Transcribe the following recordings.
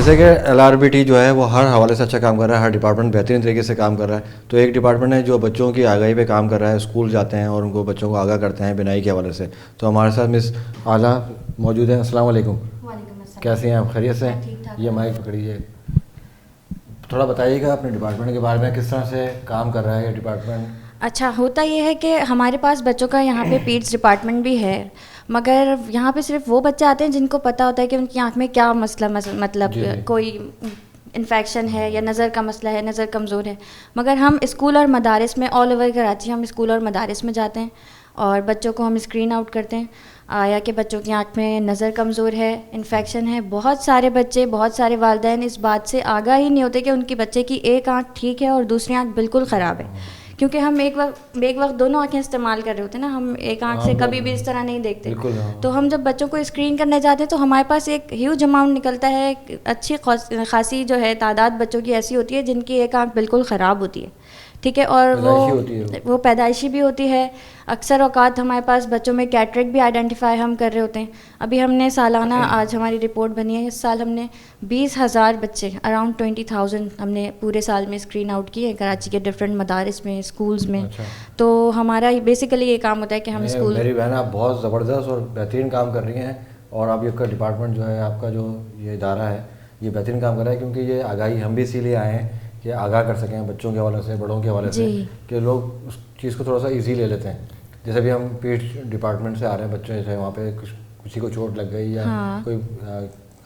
जैसे कि LRBT जो है वो हर हवाले से अच्छा काम कर रहा है, हर डिपार्टमेंट बेहतरीन तरीके से काम कर रहा है। तो एक डिपार्टमेंट है जो बच्चों की आगाही पे काम कर रहा है, स्कूल जाते हैं और उनको बच्चों को आगाह करते हैं बिनाई के हवाले से। तो हमारे साथ मिस आला मौजूद हैं। अस्सलाम वालेकुम। वालेकुम अस्सलाम। कैसे हैं आप? खैरियत से मैं हैं? ठीक ठाक ये हूँ। माइक पकड़िए। थोड़ा बताइएगा अपने डिपार्टमेंट के बारे में, किस तरह से काम कर रहा है ये डिपार्टमेंट। अच्छा, होता ये है कि हमारे पास बच्चों का यहाँ पे पीड्स डिपार्टमेंट भी है, मगर यहाँ पे सिर्फ वो बच्चे आते हैं जिनको पता होता है कि उनकी आँख में क्या मतलब जी जी। कोई इन्फेक्शन है या नज़र का मसला है, नज़र कमज़ोर है। मगर हम स्कूल और मदारिस में ऑल ओवर कराची हम स्कूल और मदारिस में जाते हैं और बच्चों को हम स्क्रीन आउट करते हैं या कि बच्चों की आँख में नज़र कमज़ोर है, इन्फेक्शन है। बहुत सारे बच्चे, बहुत सारे वालिदैन इस बात से आगाह ही नहीं होते कि उनकी बच्चे की एक आँख ठीक है और दूसरी आँख बिल्कुल ख़राब है, क्योंकि हम एक वक्त दोनों आँखें इस्तेमाल कर रहे होते हैं ना। हम एक आँख से कभी भी इस तरह नहीं देखते। बिल्कुल हाँ। तो हम जब बच्चों को स्क्रीन करने जाते हैं तो हमारे पास एक ह्यूज अमाउंट निकलता है। एक अच्छी खासी जो है तादाद बच्चों की ऐसी होती है जिनकी एक आँख बिल्कुल ख़राब होती है, ठीक है। और पैदाइशी होती है वो पैदाइशी भी होती है। अक्सर औकात हमारे पास बच्चों में कैटरेक्ट भी आइडेंटिफाई हम कर रहे होते हैं। अभी हमने सालाना, आज हमारी रिपोर्ट बनी है, इस साल हमने 20,000 बच्चे, अराउंड 20,000 हमने पूरे साल में स्क्रीन आउट किए हैं कराची के डिफरेंट मदारिस में, स्कूल्स में। अच्छा। तो हमारा बेसिकली ये काम होता है कि हम स्कूल। मेरी बहन, आप बहुत ज़बरदस्त और बेहतरीन काम कर रही हैं। और आप ये डिपार्टमेंट जो है आपका, जो ये इदारा है, ये बेहतरीन काम कर रहा है, क्योंकि ये आगाही हम भी इसीलिए आए हैं कि आगाह कर सकें बच्चों के हवाले से, बड़ों के हवाले से, कि लोग उस चीज़ को थोड़ा सा ईजी ले लेते हैं। जैसे भी हम पीठ डिपार्टमेंट से आ रहे हैं बच्चे, जैसे वहाँ पे किसी को चोट लग गई या हाँ। कोई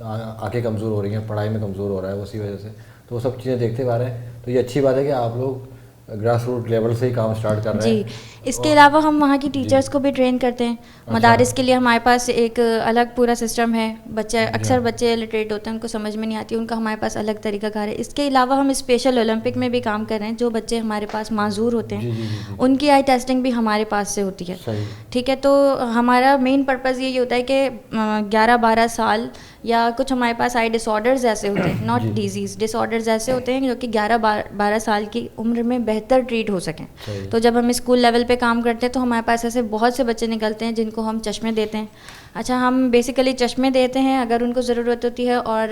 आंखें कमज़ोर हो रही हैं, पढ़ाई में कमज़ोर हो रहा है उसी वजह से, तो वो सब चीज़ें देखते हुए आ रहे हैं। तो ये अच्छी बात है कि आप लोग ग्रास रूट लेवल से ही काम स्टार्ट कर रहे हैं। जी, इसके अलावा हम वहाँ की टीचर्स को भी ट्रेन करते हैं। मदारिस के लिए हमारे पास एक अलग पूरा सिस्टम है। बच्चे, अक्सर बच्चे लिटरेट होते हैं, उनको समझ में नहीं आती, उनका हमारे पास अलग तरीकाकार है। इसके अलावा हम स्पेशल ओलंपिक में भी काम कर रहे हैं। जो बच्चे हमारे पास माजूर होते हैं उनकी आई टेस्टिंग भी हमारे पास से होती है, ठीक है। तो हमारा मेन पर्पज़ यही होता है कि 11-12 साल या कुछ हमारे पास आई डिसऑर्डर्स ऐसे होते हैं, नॉट डिजीज़, डिसऑर्डर्स ऐसे होते हैं जो कि 11-12 साल की उम्र में बेहतर ट्रीट हो सकें। तो जब हम स्कूल लेवल पे काम करते हैं तो हमारे पास ऐसे बहुत से बच्चे निकलते हैं जिनको हम चश्मे देते हैं। अच्छा, हम बेसिकली चश्मे देते हैं अगर उनको ज़रूरत होती है, और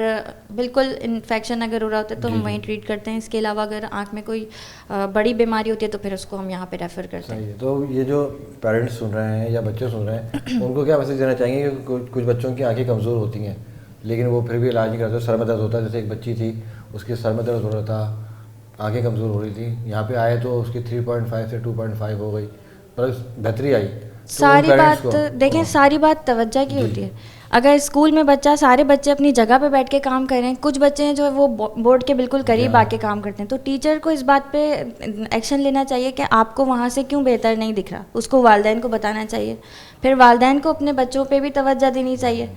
बिल्कुल इन्फेक्शन अगर हो रहा होता है तो हम वहीं ट्रीट करते हैं। इसके अलावा अगर आँख में कोई बड़ी बीमारी होती है तो फिर उसको हम यहाँ पे रेफ़र करते हैं। तो ये जो पेरेंट्स सुन रहे हैं या बच्चे सुन रहे हैं, उनको क्या मैसेज देना चाहेंगे कि कुछ बच्चों की आँखें कमज़ोर होती हैं लेकिन वो फिर भी इलाज नहीं कराते, सर में दर्द होता है। जैसे एक बच्ची थी, उसके सर में दर्द हो रहा था, आंखें कमज़ोर हो रही थी, यहाँ पे आए तो उसकी 3.5 से 2.5 हो गई, पर बेहतरी आई। सारी बात देखें, सारी बात तवज्जो की होती है। अगर स्कूल में सारे बच्चे अपनी जगह पे बैठ के काम कर रहे हैं, कुछ बच्चे हैं जो है वो बोर्ड के बिल्कुल करीब आके काम करते हैं, तो टीचर को इस बात पे एक्शन लेना चाहिए कि आपको वहाँ से क्यों बेहतर नहीं दिख रहा, उसको वालिदैन को बताना चाहिए। फिर वालिदैन को अपने बच्चों पे भी तवज्जो देनी चाहिए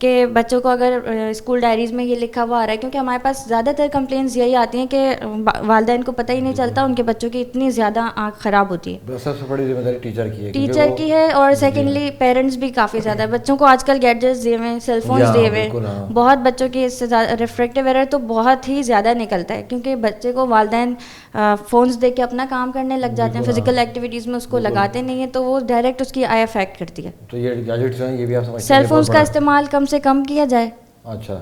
कि बच्चों को अगर स्कूल डायरीज़ में ये लिखा हुआ आ रहा है, क्योंकि हमारे पास ज़्यादातर कंप्लेंट्स यही आती हैं कि वालिदैन को पता ही नहीं चलता उनके बच्चों की इतनी ज़्यादा आँख ख़राब होती है। सबसे बड़ी जिम्मेदारी टीचर की है, और सेकेंडली पेरेंट्स भी काफ़ी ज़्यादा। बच्चों को आजकल गैजेट्स दिए हुए हैं, सेलफोन्स दिए हुए हैं, बहुत बच्चों की इससे रिफ्रैक्टिव एरर तो बहुत ही ज़्यादा निकलता है, क्योंकि बच्चे को वालिदैन फ़ोन्स देख के अपना काम करने लग जाते हैं, फिजिकल एक्टिविटीज़ में उसको लगाते नहीं है, तो वो डायरेक्ट उसकी आई अफेक्ट करती है। तो ये गैजेट्स हैं, ये भी आप समझते हैं, सेलफोन्स का इस्तेमाल कम से कम किया जाए अच्छा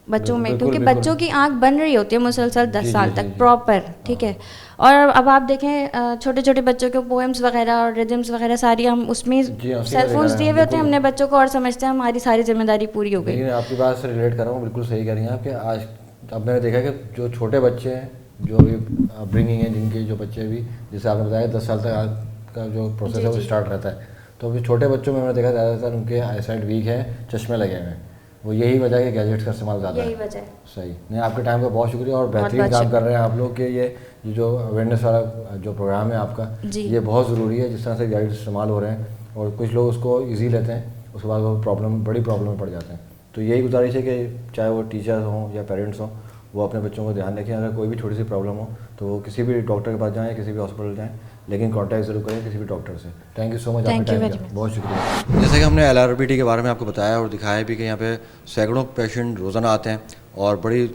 बच्चों में, क्योंकि बच्चों की आंख बन रही होती है मुसलसल 10 साल तक प्रॉपर, ठीक है। और अब आप देखें छोटे छोटे बच्चों के पोएम्स वगैरह और रिदम्स वगैरह सारी हम उसमें सेलफोन्स दिए हुए होते हैं हमने बच्चों को, और समझते हैं हमारी सारी जिम्मेदारी पूरी हो गई। लेकिन आपकी बात से रिलेट कर रहा हूँ, बिल्कुल सही कह रही हैं आप कि आज अब मैंने देखा कि जो छोटे बच्चे हैं, जो भी अपब्रिंगिंग है, जिनके जो बच्चे भी, जैसे आपने बताया 10 साल तक का जो प्रोसेस है वो स्टार्ट रहता है, तो अभी छोटे बच्चों में मैंने देखा ज़्यादातर उनके आईसाइट वीक है, चश्मे लगे हुए हैं, वो यही वजह है कि गैजेट्स का इस्तेमाल ज़्यादा है। सही नहीं, आपके टाइम का बहुत शुक्रिया, और बेहतरीन काम कर रहे हैं आप लोग के। ये जो अवेयरनेस वाला जो प्रोग्राम है आपका, ये बहुत ज़रूरी है। जिस तरह से गैजेट्स इस्तेमाल हो रहे हैं और कुछ लोग उसको ईजी लेते हैं, उसके बाद वो बड़ी प्रॉब्लम में पड़ जाते हैं। तो यही गुजारिश है कि चाहे वो टीचर्स हों या पेरेंट्स हों, वो अपने बच्चों को ध्यान रखें। अगर कोई भी छोटी सी प्रॉब्लम हो तो वो किसी भी डॉक्टर के पास जाएँ, किसी भी हॉस्पिटल जाएँ, लेकिन कांटेक्ट जरूर करें किसी भी डॉक्टर से। थैंक यू सो मच, आपका Thank you टाइम very दिया, much. बहुत शुक्रिया। जैसे कि हमने LRBT के बारे में आपको बताया और दिखाया भी कि यहाँ पे सैकड़ों पेशेंट रोज़ाना आते हैं और बड़ी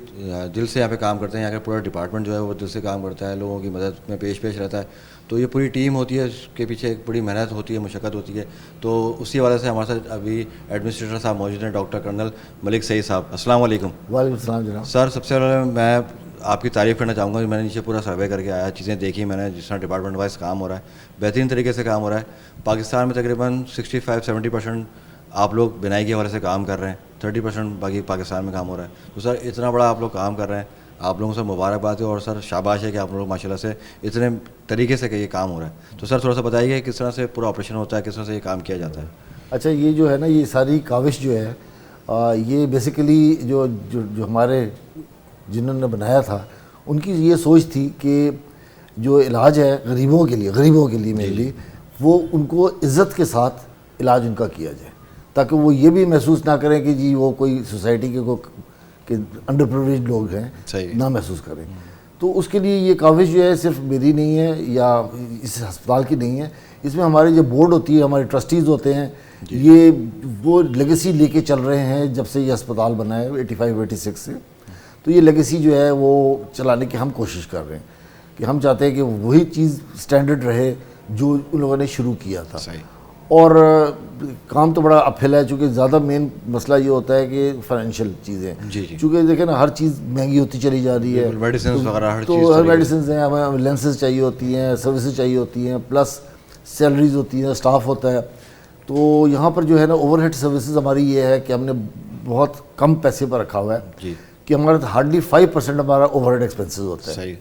दिल से यहाँ पे काम करते हैं। यहाँ का पूरा डिपार्टमेंट जो है वो दिल से काम करता है, लोगों की मदद में पेश रहता है। तो ये पूरी टीम होती है, इसके पीछे एक बड़ी मेहनत होती है, मुशक्क़त होती है। तो उसी वजह से हमारे साथ अभी एडमिनिस्ट्रेटर साहब मौजूद हैं, डॉक्टर कर्नल मलिक सईद साहब। अस्सलाम वालेकुम। वालेकुम सलाम जनाब। सर, सबसे पहले मैं आपकी तारीफ़ करना चाहूँगा कि मैंने नीचे पूरा सर्वे करके आया, चीज़ें देखी मैंने, जिस तरह डिपार्टमेंट वाइज काम हो रहा है, बेहतरीन तरीके से काम हो रहा है। पाकिस्तान में तकरीबन 65-70% आप लोग बिनाई के हवाले से काम कर रहे हैं, 30% बाकी पाकिस्तान में काम हो रहा है। तो सर, इतना बड़ा आप लोग काम कर रहे हैं, आप लोगों से मुबारकबाद है और सर शाबाश है कि आप लोग माशाल्लाह से इतने तरीके से कि ये काम हो रहा है। तो सर थोड़ा सा बताइए किस तरह से पूरा ऑपरेशन होता है, किस तरह से ये काम किया जाता है। अच्छा, ये जो है ना, ये सारी काविश जो है ये बेसिकली जो जो जो हमारे जिन्होंने बनाया था उनकी ये सोच थी कि जो इलाज है गरीबों के लिए मेनली, वो उनको इज़्ज़त के साथ इलाज उनका किया जाए, ताकि वो ये भी महसूस ना करें कि जी वो कोई सोसाइटी के अंडर प्रिविलेज्ड लोग हैं, ना महसूस करें। तो उसके लिए ये काविश जो है सिर्फ मेरी नहीं है या इस अस्पताल की नहीं है, इसमें हमारी जो बोर्ड होती है, हमारे ट्रस्टीज़ होते हैं, ये वो लेगेसी लेके चल रहे हैं जब से ये अस्पताल बना है 85-86 से। तो ये लेगेसी जो है वो चलाने की हम कोशिश कर रहे हैं कि हम चाहते हैं कि वही चीज़ स्टैंडर्ड रहे जो उन लोगों ने शुरू किया था। और काम तो बड़ा अपहिल है, चूँकि ज़्यादा मेन मसला ये होता है कि फाइनेंशियल चीज़ें, चूँकि देखें ना हर चीज़ महंगी होती चली जा रही है, मेडिसिन वगैरह तो हर मेडिसिन हैं, हमें लेंसेज चाहिए होती हैं, सर्विसेज चाहिए होती हैं, प्लस सैलरीज होती हैं, स्टाफ होता है। तो यहाँ पर जो है ना ओवरहेड सर्विसेज हमारी ये है कि हमने बहुत कम पैसे पर रखा हुआ है कि हमारा हार्डली 5% हमारा ओवरहेड एक्सपेंसेस होता है।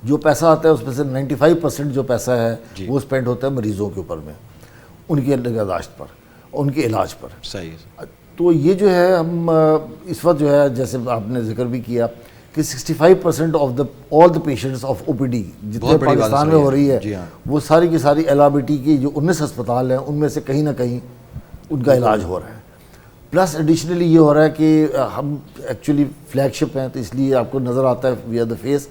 जो पैसा आता है उसमें से 95% जो पैसा है वो स्पेंड होता है मरीज़ों के ऊपर में, उनकी निगहदाश्त पर, उनके इलाज पर। सही है। तो ये जो है हम इस वक्त जो है, जैसे आपने जिक्र भी किया कि 65% of the all the patients of OPD जितने पाकिस्तान में हो रही है, वो सारी की सारी LRBT की जो 19 अस्पताल हैं उनमें से कहीं ना कहीं उनका इलाज हो रहा है। प्लस एडिशनली ये हो रहा है कि हम एक्चुअली फ्लैगशिप हैं, तो इसलिए आपको नज़र आता है we are the face,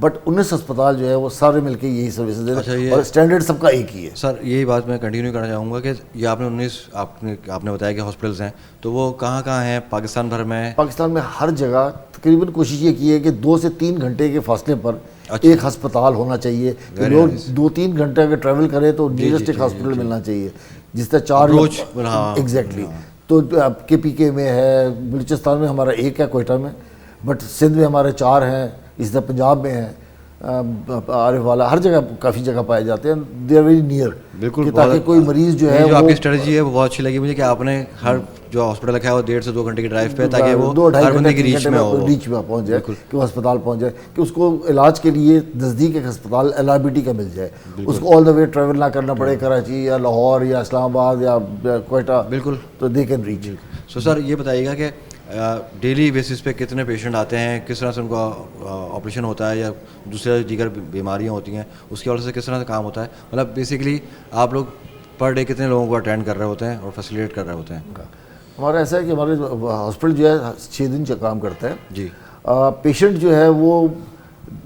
but 19 अस्पताल जो है वो सारे मिलके यही सर्विसेज दे रहे हैं और स्टैंडर्ड सबका एक ही है। सर, यही बात मैं कंटिन्यू करना चाहूँगा कि ये आपने 19 आपने बताया कि हॉस्पिटल्स हैं, तो वो कहाँ हैं पाकिस्तान भर में? पाकिस्तान में हर जगह तकरीबन कोशिश ये की है कि 2 से 3 घंटे के फासले पर एक अस्पताल होना चाहिए कि लोग 2-3 घंटे अगर ट्रैवल करें तो नियरेस्ट एक हॉस्पिटल मिलना चाहिए, जिस तरह 4 एग्जैक्टली। तो KPK में है, बलूचिस्तान में हमारा एक है कोयटा में, बट सिंध में हमारे 4 हैं, इस तरह पंजाब में है, आरिफ वाला, हर जगह काफ़ी जगह पाए जाते हैं। दे आर वेरी नियर, बिल्कुल, ताकि कोई मरीज़ जो है जो आपकी स्ट्रेटजी है वो बहुत अच्छी लगी मुझे कि आपने हर जो हॉस्पिटल रखा है वो 1.5 से 2 घंटे की ड्राइव पे, ताकि वो 2-2.5 हर बंदे की घंटे रीच में पहुंच जाए, कि वो अस्पताल पहुंच जाए, कि उसको इलाज के लिए नज़दीक एक अस्पताल LRBT का मिल जाए, उसको ऑल द वे ट्रैवल ना करना पड़े कराची या लाहौर या इस्लामाबाद या कोयटा। बिल्कुल, तो they can reach. So sir, ये बताइएगा कि डेली बेसिस पे कितने पेशेंट आते हैं, किस तरह से उनका ऑपरेशन होता है या दूसरे दीगर बीमारियां होती हैं उसकी वजह से किस तरह से काम होता है, मतलब बेसिकली आप लोग पर डे कितने लोगों को अटेंड कर रहे होते हैं और फैसिलिटेट कर रहे होते हैं? हमारा ऐसा है कि हमारे हॉस्पिटल जो है 6 दिन काम करता है जी। पेशेंट जो है वो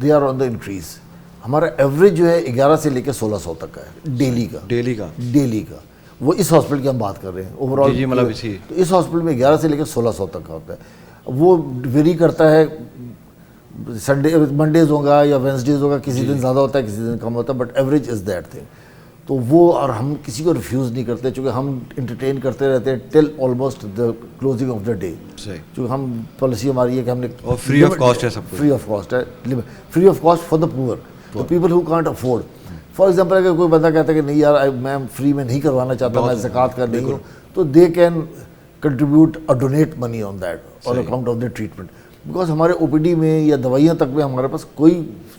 they are on the increase. हमारा एवरेज जो है 11 से लेकर 1600 तक का है डेली का। वो इस हॉस्पिटल की हम बात कर रहे हैं ओवरऑल, जी, मतलब इसी तो इस हॉस्पिटल में 11 से लेकर 1600 तक का होता है। वो वेरी करता है, संडे मंडेज होगा या वेंसडेज होगा, किसी दिन ज़्यादा होता है किसी दिन कम होता है, but average is that thing. तो वो, और हम किसी को रिफ्यूज़ नहीं करते, चूँकि हम इंटरटेन करते रहते हैं till almost the closing of the day. चूँकि हम पॉलिसी हमारी है कि हमने फ्री ऑफ कॉस्ट है, सब फ्री ऑफ कॉस्ट है, free of cost for the poor, the people who can't afford. For example अगर कोई बंदा कहता है कि नहीं यार मैं फ्री में नहीं करवाना चाहता, मैं ज़कात कर नहीं हूँ, तो दे कैन कंट्रीब्यूट और donate money on that on account of the treatment. Because हमारे OPD में या दवाइयाँ तक में हमारे पास कोई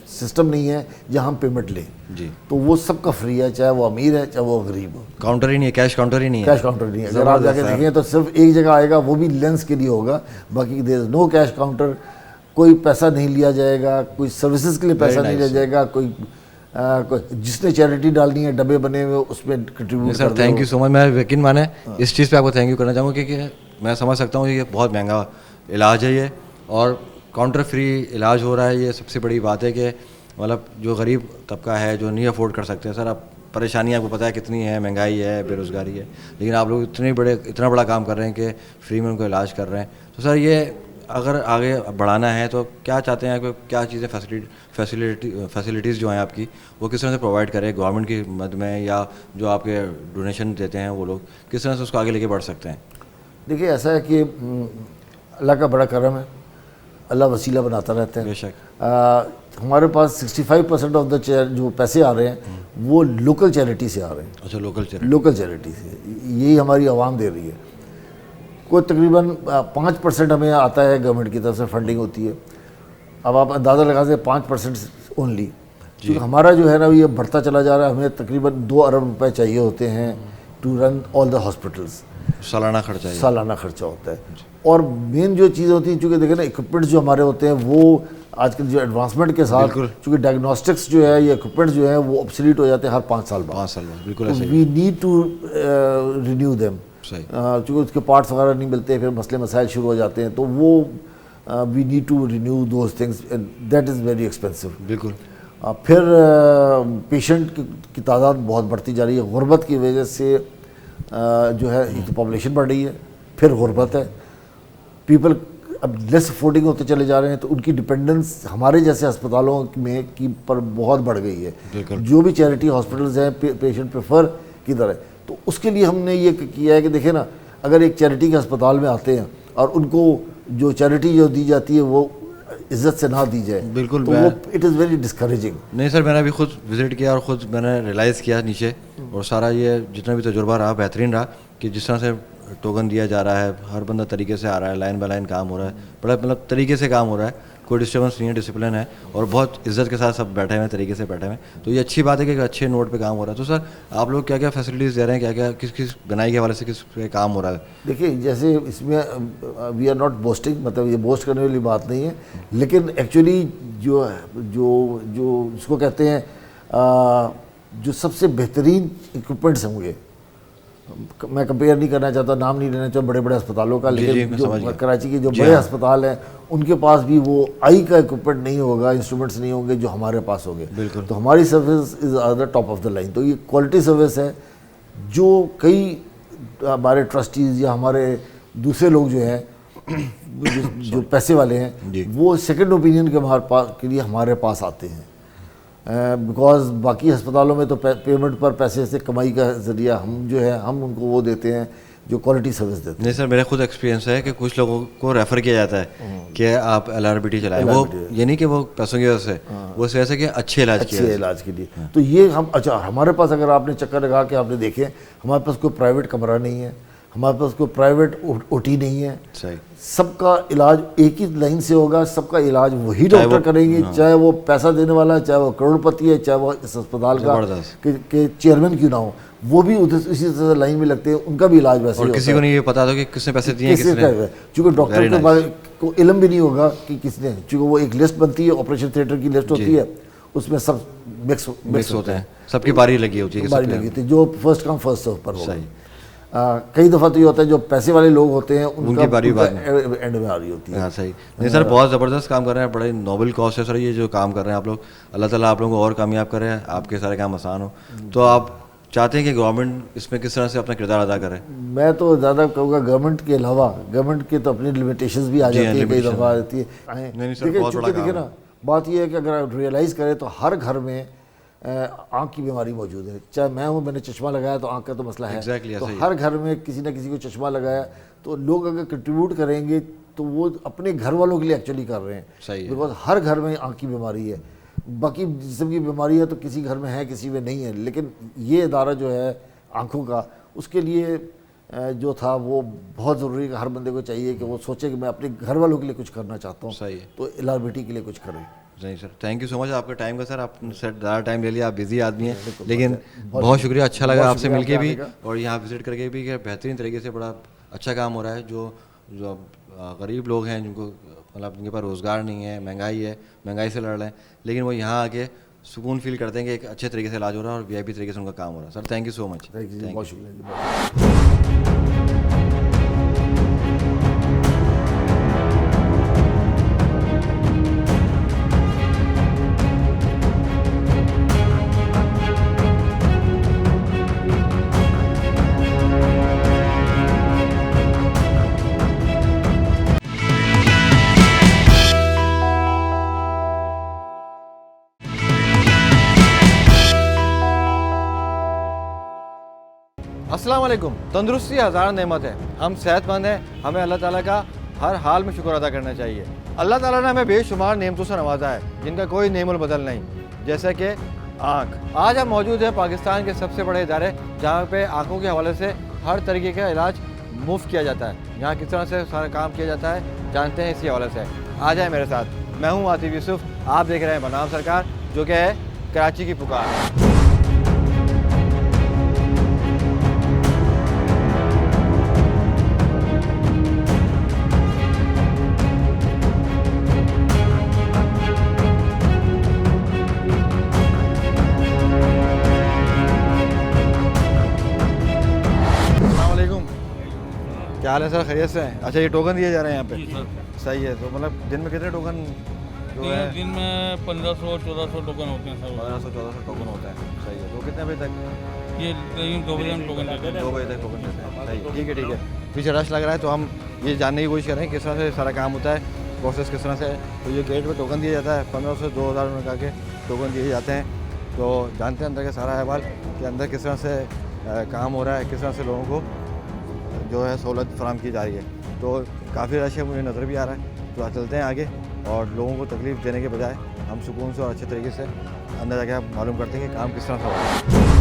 सिस्टम नहीं है जहाँ हम पेमेंट लें जी, तो वो सबका फ्री है, चाहे वो अमीर है चाहे वो गरीब हो। काउंटर ही नहीं है, कैश काउंटर ही नहीं है, कैश काउंटर नहीं है। अगर आप जाके देखें तो सिर्फ एक जगह आएगा, वो भी लेंस के लिए होगा, बाकी there is no cash counter, कोई पैसा नहीं लिया जाएगा, कोई सर्विसेज के लिए पैसा नहीं लिया जाएगा, कोई जिसने चैरिटी डालनी है डब्बे बने हुए उसमें contribute. Sir thank you so much, मैं यकीन माने इस चीज़ पे आपको थैंक यू करना चाहूँगा क्योंकि मैं समझ सकता हूँ ये बहुत महंगा इलाज है ये, और काउंटर फ्री इलाज हो रहा है, ये सबसे बड़ी बात है कि मतलब जो गरीब तबका है जो नहीं अफोर्ड कर सकते सर, अब परेशानी आपको पता है कितनी है, महंगाई है, बेरोज़गारी है, लेकिन आप लोग इतना बड़ा काम कर रहे हैं कि फ्री में उनको इलाज कर रहे हैं। तो सर ये अगर आगे बढ़ाना है तो क्या चाहते हैं कि क्या चीज़ें फैसिलिटीज़ जो हैं आपकी वो किस तरह से प्रोवाइड करें गवर्नमेंट की मदद में, या जो आपके डोनेशन देते हैं वो लोग किस तरह से उसको आगे लेके बढ़ सकते हैं? देखिए ऐसा है कि अल्लाह का बड़ा करम है, अल्लाह वसीला बनाता रहता है। बेशक हमारे पास 65% ऑफ द जो पैसे आ रहे हैं वो लोकल चैरिटी से आ रहे हैं। अच्छा, लोकल चैरिटी से यही हमारी आवाम दे रही है। कोई तकरीबन 5% हमें आता है गवर्नमेंट की तरफ से फंडिंग होती है। अब आप अंदाज़ा लगा से 5% ओनली, क्योंकि हमारा जो है ना ये बढ़ता चला जा रहा है। हमें तकरीबन 2 अरब रुपए चाहिए होते हैं to run all the hospitals. सालाना खर्चा होता है। और मेन जो चीज़ होती है, चूँकि देखें ना इक्विपमेंट जो हमारे होते हैं वो आजकल जो एडवांसमेंट के साथ, चूँकि डायग्नोस्टिक्स जो है ये इक्विपमेंट जो है वो ऑब्सोलीट हो जाते हैं हर 5 साल बाद। बिल्कुल। We need to renew them, चूँकि उसके पार्ट्स वगैरह नहीं मिलते, फिर मसले मसाइल शुरू हो जाते हैं, तो वो we need to renew those things, that is very expensive. बिल्कुल। फिर पेशेंट की तादाद बहुत बढ़ती जा रही है। गुर्बत की वजह से जो है एक तो पॉपुलेशन बढ़ रही है, फिर गुर्बत है, पीपल अब लेस अफोर्डिंग होते चले जा रहे हैं, तो उनकी डिपेंडेंस हमारे जैसे अस्पतालों में की पर बहुत बढ़ गई है। जो भी चैरिटी हॉस्पिटल्स हैं पेशेंट प्रेफर किधर है, तो उसके लिए हमने ये किया है कि देखें ना, अगर एक चैरिटी के अस्पताल में आते हैं और उनको जो चैरिटी जो दी जाती है वो इज्जत से ना दी जाए, बिल्कुल, तो वो इट इज़ वेरी डिस्करेजिंग। नहीं सर, मैंने अभी खुद विजिट किया और ख़ुद मैंने रियलाइज़ किया नीचे, और सारा ये जितना भी तजुर्बा रहा बेहतरीन रहा कि जिस तरह से टोकन दिया जा रहा है, हर बंदा तरीके से आ रहा है, लाइन बाय लाइन काम हो रहा है, बड़ा मतलब तरीके से काम हो रहा है, कोई डिस्टर्बेंस नहीं है, डिसिप्लिन है, और बहुत इज्जत के साथ सब बैठे हुए हैं, तरीके से बैठे हुए हैं। तो ये अच्छी बात है कि एक अच्छे नोट पे काम हो रहा है। तो सर आप लोग क्या क्या फैसिलिटीज़ दे रहे हैं, क्या क्या किस बनाई के हवाले से किस पे काम हो रहा है? देखिए जैसे इसमें वी आर नॉट बोस्टिंग, मतलब ये बोस्ट करने वाली बात नहीं है, लेकिन एक्चुअली जो जो जो इसको कहते हैं जो सबसे बेहतरीन इक्विपमेंट्स होंगे, मैं कंपेयर नहीं करना चाहता, नाम नहीं लेना चाहता बड़े बड़े अस्पतालों का, लेकिन जो कराची के जो बड़े अस्पताल हैं उनके पास भी वो आई का इक्विपमेंट नहीं होगा, इंस्ट्रूमेंट्स नहीं होंगे जो हमारे पास होंगे। तो हमारी service is the top of the line. तो ये क्वालिटी सर्विस है जो कई हमारे ट्रस्टीज़ या हमारे दूसरे लोग जो हैं जो पैसे वाले हैं वो सेकेंड ओपिनियन के लिए हमारे पास आते हैं, बिकॉज बाकी अस्पतालों में तो पेमेंट पर पैसे से कमाई का ज़रिया हम जो है हम उनको वो देते हैं जो क्वालिटी सर्विस देते हैं। नहीं सर, मेरा खुद एक्सपीरियंस है कि कुछ लोगों को रेफ़र किया जाता है कि आप LRBT चलाएं, वो ये नहीं कि वो पैसों की वजह से, वो इस वजह से कि अच्छे इलाज के लिए। तो ये हम अच्छा हमारे पास अगर आपने चक्कर लगा के आपने देखे, हमारे पास कोई प्राइवेट कमरा नहीं है, हमारे पास कोई प्राइवेट OT नहीं है, सबका इलाज एक ही लाइन से होगा, सबका इलाज वही डॉक्टर करेंगे, चाहे वो पैसा देने वाला है, चाहे वो करोड़पति है, चाहे वो इस अस्पताल का के चेयरमैन क्यों ना हो, वो भी इसी तरह लाइन में लगते हैं, उनका भी इलाज वैसे ही किसी को नहीं ये पता था कि किसने पैसे दिए, चूँकि डॉक्टर के बारे को इल्म भी नहीं होगा कि किसने, चूँकि वो एक लिस्ट बनती है, ऑपरेशन थिएटर की लिस्ट होती है, उसमें सब मिक्स होते हैं, सबकी बारी लगी होती है, जो फर्स्ट कम फर्स्ट सर्व पर होगा। कई दफ़ा तो ये होता है जो पैसे वाले लोग होते हैं उनकी बारी एंड में आ रही होती है। हाँ सही। नहीं सर, बहुत ज़बरदस्त काम कर रहे हैं, बड़े नोबल कॉज है सर ये जो काम कर रहे हैं आप लोग। अल्लाह ताला आप लोगों को और कामयाब करे, आपके सारे काम आसान हो। तो आप चाहते हैं कि गवर्नमेंट इसमें किस तरह से अपना किरदार अदा करे? मैं तो ज़्यादा कहूँगा गवर्नमेंट के अलावा, गवर्नमेंट के तो अपनी लिमिटेशंस भी आ जाती है, कई दफ़ा आती है। देखिए ना, बात यह है कि अगर आप रियलाइज़ करें तो हर घर में आँख की बीमारी मौजूद है। चाहे मैं हूँ, मैंने चश्मा लगाया तो आँख का तो मसला है, तो हर घर में किसी न किसी को चश्मा लगाया, तो लोग अगर कंट्रीब्यूट करेंगे तो वो अपने घर वालों के लिए एक्चुअली कर रहे हैं, बिकॉज हर घर में आँख की बीमारी है। बाकी जिस्म की बीमारी है तो किसी घर में है किसी में नहीं है, लेकिन ये इदारा जो है आँखों का, उसके लिए जो था वो बहुत ज़रूरी है। हर बंदे को चाहिए कि वो सोचे कि मैं अपने घर वालों के लिए कुछ करना चाहता हूँ, तो LRBT के लिए कुछ करें। नहीं sir, thank you so much आपका टाइम का सर, आपने सर ज़्यादा टाइम ले लिया, आप बिजी आदमी हैं, लेकिन बहुत शुक्रिया, अच्छा लगा आपसे मिलके भी और यहाँ विजिट करके भी कि बेहतरीन तरीके से बड़ा अच्छा काम हो रहा है। जो गरीब लोग हैं जिनको मतलब जिनके पास रोज़गार नहीं है, महंगाई से लड़ रहे हैं, लेकिन वो यहाँ आके सुकून फील करते हैं कि एक अच्छे तरीके से इलाज हो रहा है और VIP तरीके से उनका काम हो रहा है। Sir thank you so much. बहुत शुक्रिया। अस्सलाम वालेकुम। तंदुरुस्ती हज़ार नेमत है, हम सेहतमंद हैं, हमें अल्लाह ताला का हर हाल में शुक्र अदा करना चाहिए। अल्लाह ताला ने हमें बेशुमार नेमतों से नवाजा है जिनका कोई नेमुल बदल नहीं, जैसे कि आँख। आज हम मौजूद हैं पाकिस्तान के सबसे बड़े इदारे जहाँ पे आँखों के हवाले से हर तरीके का इलाज मुफ्त किया जाता है। यहाँ किस तरह से सारा काम किया जाता है जानते हैं इसी हवाले से। आ जाए मेरे साथ, मैं हूँ आतिफ यूसुफ, आप देख रहे हैं बनाम सरकार, जो कि है कराची की पुकार। क्या हाल है सर, खैरियत से हैं? अच्छा, ये टोकन दिए जा रहे हैं यहाँ पे? सही है। तो मतलब दिन में कितने टोकन जो है? दिन में 1500-1400 टोकन होते हैं सर। 1500-1400 टोकन होता है। सही है। तो कितने बजे तक? ये 2 बजे हम टोकन देते हैं। 2 बजे तक टोकन देते हैं। सही, ठीक है ठीक है। पीछे रश लग रहा है तो हम ये जानने की कोशिश कर रहे हैं किस तरह से सारा काम होता है, प्रोसेस किस तरह से है। तो ये गेट पर टोकन दिया जाता है, 1500 से 2000 रुपये का के टोकन दिए जाते हैं। तो जानते हैं अंदर का सारा अहवाल कि अंदर किस तरह से काम हो रहा है, किस तरह से लोगों को जो है सहूलत फराहम की जा रही है। तो काफ़ी रश है, मुझे नज़र भी आ रहा है। तो चलते हैं आगे और लोगों को तकलीफ़ देने के बजाय हम सुकून से और अच्छे तरीके से अंदर जाके आप मालूम करते हैं कि काम किस तरह से हो रहा है।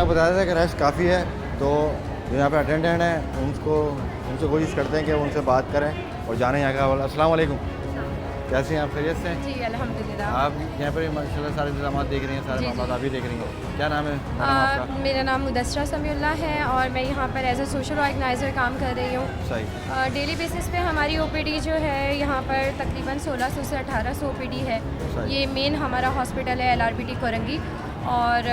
बताया था कि रश काफ़ी है, तो जो यहाँ पे अटेंडेंट हैं उनसे कोशिश करते हैं कि उनसे बात करें और जाने यहाँ का। अस्सलाम वालेकुम, कैसे हैं आप, खैरियत से हैं? जी अल्हम्दुलिल्लाह। आप यहाँ पर माशाल्लाह सारे इंतजाम देख रही हैं, सारे मामला आप भी देख रही हैं। क्या नाम है मैडम आपका? मेरा नाम मुदस्सरा समीउल्लाह है और मैं यहाँ पर एज ए सोशल ऑर्गेनाइज़र काम कर रही हूँ। सही। डेली बेसिस पे हमारी ओपीडी जो है यहाँ पर तकरीबन 1600 से 1800 ओपीडी है। ये मेन हमारा हॉस्पिटल है LRBT कोरंगी। और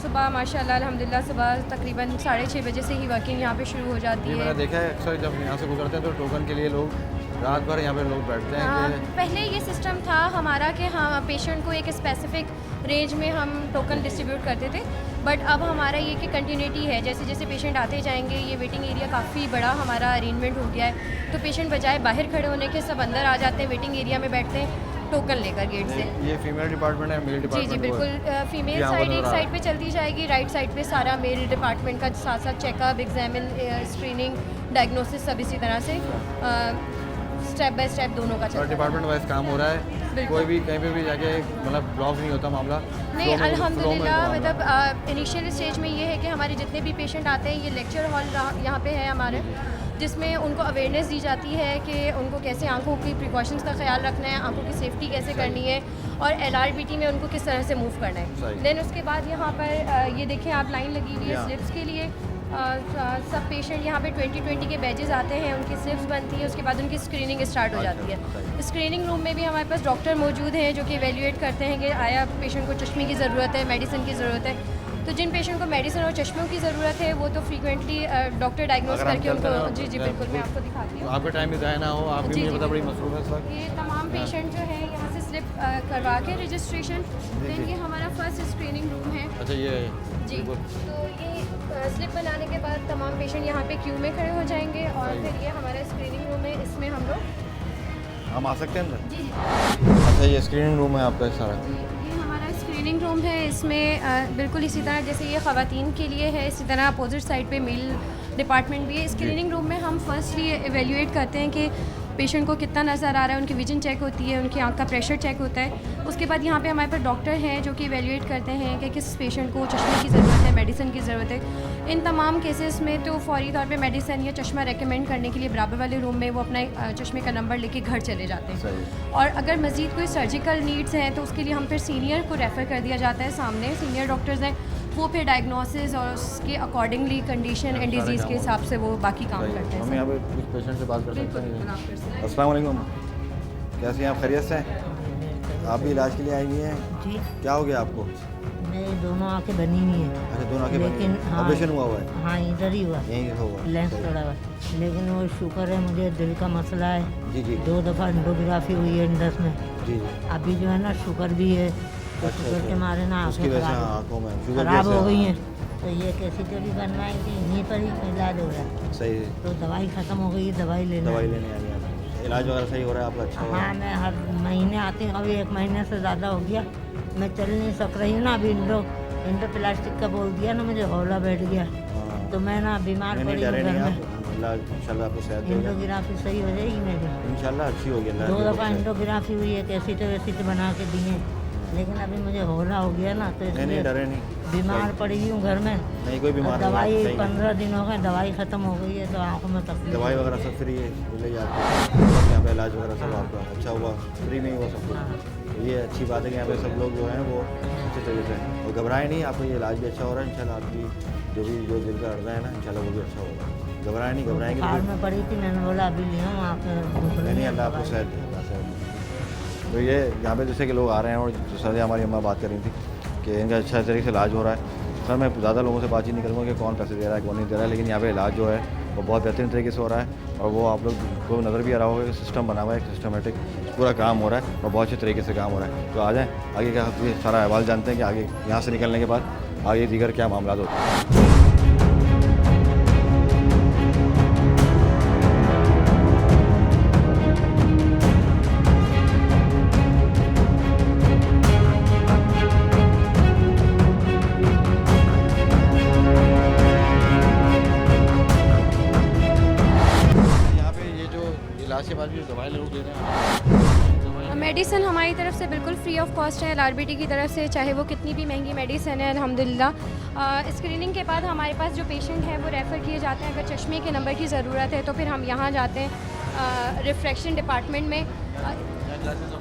सुबह माशाल्लाह अल्हम्दुलिल्लाह सुबह तकरीबन 6:30 बजे से ही वर्किंग यहाँ पे शुरू हो जाती है। मैंने देखा है अक्सर जब यहाँ से गुजरते हैं तो टोकन के लिए लोग रात भर यहाँ पे लोग बैठते हैं कि पहले ये सिस्टम था हमारा कि हाँ पेशेंट को एक स्पेसिफिक रेंज में हम टोकन डिस्ट्रीब्यूट करते थे, बट अब हमारा ये कि कंटिन्यूटी है, जैसे जैसे पेशेंट आते जाएंगे ये वेटिंग एरिया काफ़ी बड़ा हमारा अरेंजमेंट हो गया है। तो पेशेंट बजाय बाहर खड़े होने के सब अंदर आ जाते हैं, वेटिंग एरिया में बैठते हैं टोकन लेकर गेट से। ये फीमेल डिपार्टमेंट है, मेल जी डिपार्टमेंट? जी बिल्कुल, फीमेल साइड एक साइड पे चलती जाएगी, राइट साइड पे सारा मेल डिपार्टमेंट का साथ साथ चेकअप, एग्जामिन, स्क्रीनिंग, डायग्नोसिस सब इसी तरह से स्टेप बाय स्टेप दोनों का चलता है। डिपार्टमेंट वाइज काम हो रहा है, कोई भी कहीं पे भी जाके मतलब ब्लॉक नहीं होता मामला? नहीं अल्हम्दुलिल्लाह, मतलब इनिशियल स्टेज में ये है कि हमारे जितने भी पेशेंट आते हैं ये लेक्चर हॉल यहाँ पे है हमारे, जिसमें उनको अवेयरनेस दी जाती है कि उनको कैसे आंखों की प्रिकॉशंस का ख्याल रखना है, आंखों की सेफ्टी कैसे करनी है और LRBT में उनको किस तरह से मूव करना है। देन उसके बाद यहाँ पर ये देखें आप, लाइन लगी हुई है स्लिप्स के लिए। सब पेशेंट यहाँ पे 2020 के बैचेस आते हैं, उनकी स्लिप्स बनती है, उसके बाद उनकी स्क्रीनिंग स्टार्ट हो जाती है। स्क्रीनिंग रूम में भी हमारे पास डॉक्टर मौजूद हैं जो कि इवेल्युएट करते हैं कि आया पेशेंट को चश्मे की ज़रूरत है, मेडिसिन की ज़रूरत है। तो जिन पेशेंट को मेडिसिन और चश्मों की ज़रूरत है वो तो फ्रीक्वेंटली डॉक्टर डायग्नोस करके उनको, जी जी बिल्कुल मैं आपको दिखाती हूँ। आपका टाइम भी ज़ाया ना हो, आप भी जी, मुझे जी, पता बड़ी मसरूफ़ है इस वक्त। ये तमाम पेशेंट जो है यहाँ से स्लिप करवा के रजिस्ट्रेशन, देन ये हमारा फर्स्ट स्क्रीनिंग रूम है। अच्छा, ये जी, तो ये स्लिप बनाने के बाद तमाम पेशेंट यहाँ पे क्यू में खड़े हो जाएंगे और फिर ये हमारा स्क्रीनिंग रूम है, इसमें हम लोग हम आ सकते हैं अंदर? जी जी। अच्छा, ये स्क्रीनिंग रूम है आपका सारा? ये हमारा स्क्रीनिंग रूम है, इसमें बिल्कुल इसी तरह जैसे ये ख़वातीन के लिए है, इसी तरह अपोजिट साइड पे मेल डिपार्टमेंट भी है। स्क्रीनिंग रूम में हम फर्स्टली एवेल्युएट करते हैं कि पेशेंट को कितना नज़र आ रहा है, उनकी विजन चेक होती है, उनकी आँख का प्रेशर चेक होता है। उसके बाद यहाँ पे हमारे पास डॉक्टर हैं जो कि इवेल्युएट करते हैं कि किस पेशेंट को चश्मे की ज़रूरत है, मेडिसिन की ज़रूरत है। इन तमाम केसेस में तो फौरी तौर पे मेडिसिन या चश्मा रेकमेंड करने के लिए बराबर वाले रूम में वो अपना चश्मे का नंबर लेके घर चले जाते हैं। और अगर मज़ीद कोई सर्जिकल नीड्स हैं तो उसके लिए हम फिर सीनियर को रेफ़र कर दिया जाता है, सामने सीनियर डॉक्टर्स हैं, वो फिर डायग्नोसिस और उसके अकॉर्डिंगली कंडीशन एंड डिजीज़ के हिसाब से वो बाकी काम करते हैं। हम यहाँ पे कुछ पेशेंट से बात कर सकते हैं? बिल्कुल। अस्सलाम वालेकुम, कैसे हैं आप, खैरियत से हैं? आप भी इलाज के लिए आई हुई हैं? जी, क्या हो गया आपको? मेरी दोनों आंखें बनी हुई हैं। अच्छा, दोनों आंखें बनी लेकिन हैं। हाँ, ऑपरेशन हुआ हुआ है? हाँ इधर ही हुआ, यहीं हुआ है? लेंस सही। तोड़ा हुआ, लेकिन वो शुक्र है मुझे दिल का मसला है। जी जी 2 दफ़ा एंडोग्राफी हुई है इंडस में। जी जी। अभी जो है ना शुगर भी है तो शुगर के मारे ना उसकी आँखें वजह से खराब आँखों में शुगर खराब कैसे हो गई हैं। तो ये कैथेटर भी बनवाई थी, यहीं पर ही इलाज हो रहा है। सही है। तो दवाई ख़त्म हो गई, दवाई लेना दवाई है। लेने आ गया था। इलाज वगैरह सही हो रहा है आपका? अच्छा हो रहा हाँ, है? मैं हर महीने आती हूँ, अभी 1 महीने से ज़्यादा हो गया। मैं चल नहीं सक रही हूँ ना, अभी इंडो प्लास्टिक का बोल दिया ना, मुझे हौला बैठ गया। हाँ। तो मैं ना बीमार नहीं पड़ी डरे हूँ घर नहीं में। आप, अल्लाह इंशाल्लाह आपको सेहत देगा। एंडोग्राफी सही हो जाएगी मेरी। इंशाल्लाह अच्छी होगी। अल्लाह 2 आपको दफ़ा सेहत- एंडोग्राफी हुई है, कैसेट बना के दिए, लेकिन अभी मुझे हौला हो गया ना, तो नहीं नहीं इसलिए डरे नहीं। बीमार पड़ी हुई हूँ घर में। नहीं कोई बीमार और नहीं दवाई है, सही है। 15 दिन हो गए, दवाई ख़त्म हो गई है, तो आँखों में तकलीफ। दवाई वगैरह सब फ्री है, मिल रही है आपको सब यहाँ पे इलाज वगैरह सब आपका अच्छा हुआ, फ्री में ही हुआ सब कुछ। तो ये अच्छी बात है कि यहाँ पे सब लोग जो हैं वो अच्छे तरीके से और घबराएं नहीं, आपको ये इलाज भी अच्छा हो रहा है इंशाल्लाह। आपकी जो दिल का अर्जा है ना इंशाल्लाह वो भी अच्छा होगा। घबराएं नहीं, घबराएंगे बुखार तो में पड़ी थी, मैंने बोला अभी ले आऊँ आप। नहीं अल्लाह आपको सेहत दे, अल्लाह सेहत दे। तो ये यहाँ पे जैसे कि लोग आ रहे हैं और जैसे हमारी अम्मा बात कर रही थी कि इनका अच्छा तरीके से इलाज हो रहा है। सर मैं ज़्यादा लोगों से बातचीत नहीं करूँगा कि कौन पैसे दे रहा है कौन नहीं दे रहा है, लेकिन यहाँ पे इलाज जो है वो बहुत बेहतरीन तरीके से हो रहा है और वो आप लोग को नज़र भी आ रहा होगा कि सिस्टम बना हुआ है, सिस्टमेटिक पूरा काम हो रहा है और बहुत अच्छे तरीके से काम हो रहा है। तो आ जाएँ आगे का ये सारा अहवाल जानते हैं कि आगे यहाँ से निकलने के बाद आगे दीगर क्या मामला होते हैं। यहाँ पे ये जो इलाज के बाद भी दवाई लोग ले रहे हैं, मेडिसिन हमारी तरफ से बिल्कुल फ्री ऑफ कॉस्ट है एलआरबीटी की तरफ से, चाहे वो कितनी भी महंगी मेडिसिन है अल्हम्दुलिल्लाह। स्क्रीनिंग के बाद हमारे पास जो पेशेंट हैं वो रेफ़र किए जाते हैं। अगर चश्मे के नंबर की ज़रूरत है तो फिर हम यहाँ जाते हैं रिफ्रैक्शन डिपार्टमेंट में।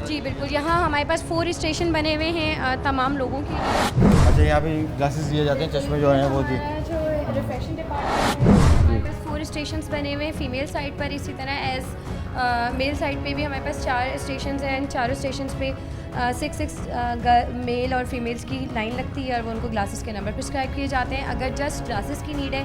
जी बिल्कुल, यहाँ हमारे पास 4 स्टेशन बने हुए हैं तमाम लोगों के लिए। अच्छा यहाँ पे ग्लासेस दिए जाते हैं, चश्मे जो हैं वो जी हमारा जो रिफ्रैक्शन डिपार्टमेंट है हमारे पास 4 स्टेशंस बने हुए हैं फीमेल साइड पर, इसी तरह एज़ मेल साइड पे भी हमारे पास 4 स्टेशंस हैं। 4 स्टेशंस पे 6 मेल और फीमेल्स की लाइन लगती है और वो उनको ग्लासेस के नंबर प्रिस्क्राइब किए जाते हैं। अगर जस्ट ग्लासेस की नीड है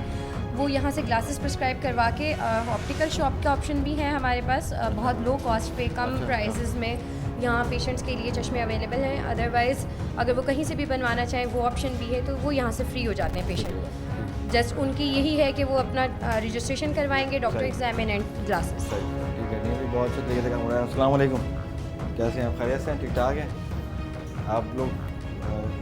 वो यहाँ से ग्लासेस प्रिस्क्राइब करवा के ऑप्टिकल शॉप का ऑप्शन भी है हमारे पास, बहुत लो कॉस्ट पे कम प्राइसेस में यहाँ पेशेंट्स के लिए चश्मे अवेलेबल हैं। अदरवाइज़ अगर वो कहीं से भी बनवाना चाहें वो ऑप्शन भी है, तो वो यहाँ से फ्री हो जाते हैं पेशेंट। जस्ट उनकी यही है कि वो अपना रजिस्ट्रेशन करवाएंगे, डॉक्टर एग्जामिन एंड ग्लासेस। सही ठीक है। नहीं बहुत अच्छे तरीके से काम हो रहा है। अस्सलाम वालेकुम, कैसे हैं आप? खैरियत से हैं? ठीक ठाक हैं आप लोग?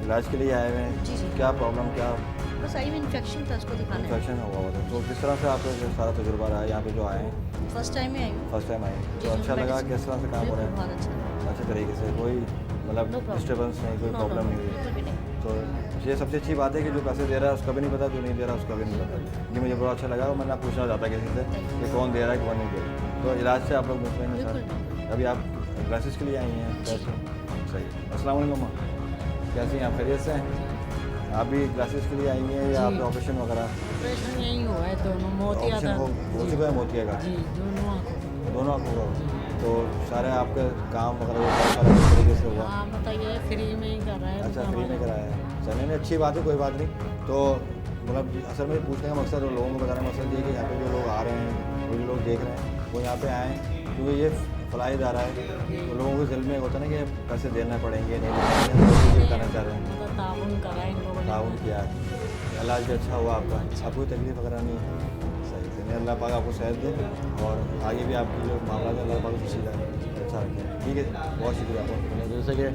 इलाज के लिए आए हुए हैं? जी, जी। क्या प्रॉब्लम, क्या बस आई में इन्फेक्शन था, उसको दिखाना है। इन्फेक्शन हुआ हुआ था? तो किस तरह से आपका जो सारा तजुर्बा रहा है यहाँ पे जो आए हैं? फर्स्ट टाइम में आई हूँ। फर्स्ट टाइम आए हैं, जी, तो जी, अच्छा लगा? medicine- किस तरह से काम हो रहा है? बहुत अच्छा। अच्छे तरीके से, कोई मतलब No problem. डिस्टर्बेंस नहीं, कोई No, प्रॉब्लम no, नहीं हुई? बिल्कुल भी नहीं। तो ये सबसे अच्छी बात है कि जो पैसे दे रहा है उसका भी नहीं पता, जो नहीं दे रहा उसका भी नहीं पता। ये मुझे बड़ा अच्छा लगा और मैंने पूछना चाहता किसी से कि कौन दे रहा है कौन नहीं दे रहा। तो इलाज से आप लोग मुतमईन हैं सर? अभी आप ग्लासेस के लिए आई हैं? कैसे? सही। अस्सलाम वालेकुम अम्मा, कैसी हैं आप? खैरियत से हैं? आप भी ग्लासेस के लिए आई हैं या आपका ऑपरेशन वगैरह? ऑपरेशन यही हुआ है, दोनों मोतिया ऑपरेशन हो चुका है मोतिया का? जी, दोनों आँखों को। दोनों आँखों का? तो सारे आपके काम वगैरह वो सारा अच्छे तरीके से हुआ? हाँ बताइए, फ्री में ही कर रहा है। अच्छा फ्री में कराया है? चलिए नहीं अच्छी बात है, कोई बात नहीं। तो मतलब असल में पूछने का मकसद और लोगों को बताने का मकसद ये है कि यहाँ पे जो लोग आ रहे हैं, वो जो लोग देख रहे हैं वो यहाँ पे आएँ, क्योंकि ये फलाइद आ रहा है। तो लोगों के दिल में होता है ना कि पैसे देना पड़ेंगे, नहीं करना चाह रहे हैं। मतलब ताउन करा है इन लोगों ने। ताउन किया है, इलाज भी अच्छा हुआ आपका, आपको कोई तकलीफ वगैरह नहीं है? सही से नहीं, अल्लाह पाक आपको सेहत दे और आगे भी आपकी जो मामला है अल्लाह पाक सीधा अच्छा रखें। ठीक है, बहुत शुक्रिया आपका। जैसे कि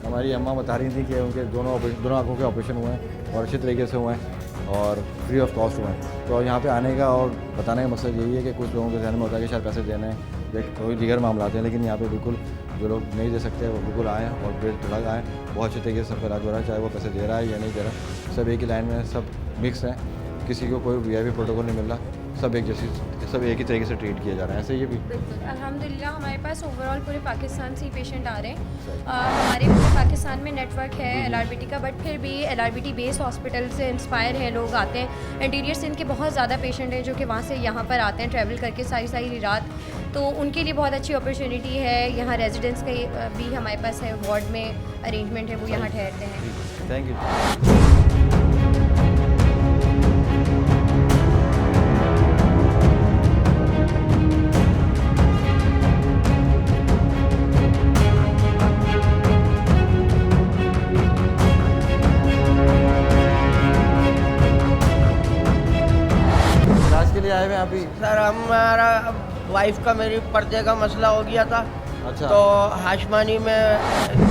हमारी अम्मा बता रही थी कि उनके दोनों आँखों के ऑपरेशन हुए हैं और अच्छे तरीके से हुए हैं और फ्री ऑफ कॉस्ट हुए हैं। तो यहाँ पे आने का और बताने का मकसद यही है कि कुछ लोगों के जहन में होता है कि शायद पैसे देने हैं या कोई दीगर मामला हैं, लेकिन यहाँ पे बिल्कुल जो लोग नहीं दे सकते वो बिल्कुल आएँ और बेधड़क आएँ। बहुत अच्छे तरीके से सबका इलाज हो रहा है, चाहे वो पैसे दे रहा है या नहीं दे रहा, सब एक ही लाइन में सब मिक्स हैं, किसी को कोई वीआईपी प्रोटोकॉल नहीं मिल रहा, सब एक जैसी, सब एक ही तरीके से ट्रीट किए जा रहे हैं। ऐसे ये भी बिल्कुल अल्हम्दुलिल्लाह हमारे पास ओवरऑल पूरे पाकिस्तान से ही पेशेंट आ रहे हैं। हमारे पूरे पाकिस्तान में नेटवर्क है एलआरबीटी का, बट फिर भी एलआरबीटी बेस्ड हॉस्पिटल से इंस्पायर हैं, लोग आते हैं। इंटीरियर से इनके बहुत ज़्यादा पेशेंट हैं जो कि वहाँ से यहाँ पर आते हैं ट्रैवल करके सारी रात, तो उनके लिए बहुत अच्छी अपॉर्चुनिटी है। यहाँ रेजिडेंट्स का भी हमारे पास है, वार्ड में अरेंजमेंट है, वो यहाँ ठहरते हैं। Thank you. अभी? सर हमारा वाइफ का मेरी पर्दे का मसला हो गया था, अच्छा। तो हाशमानी में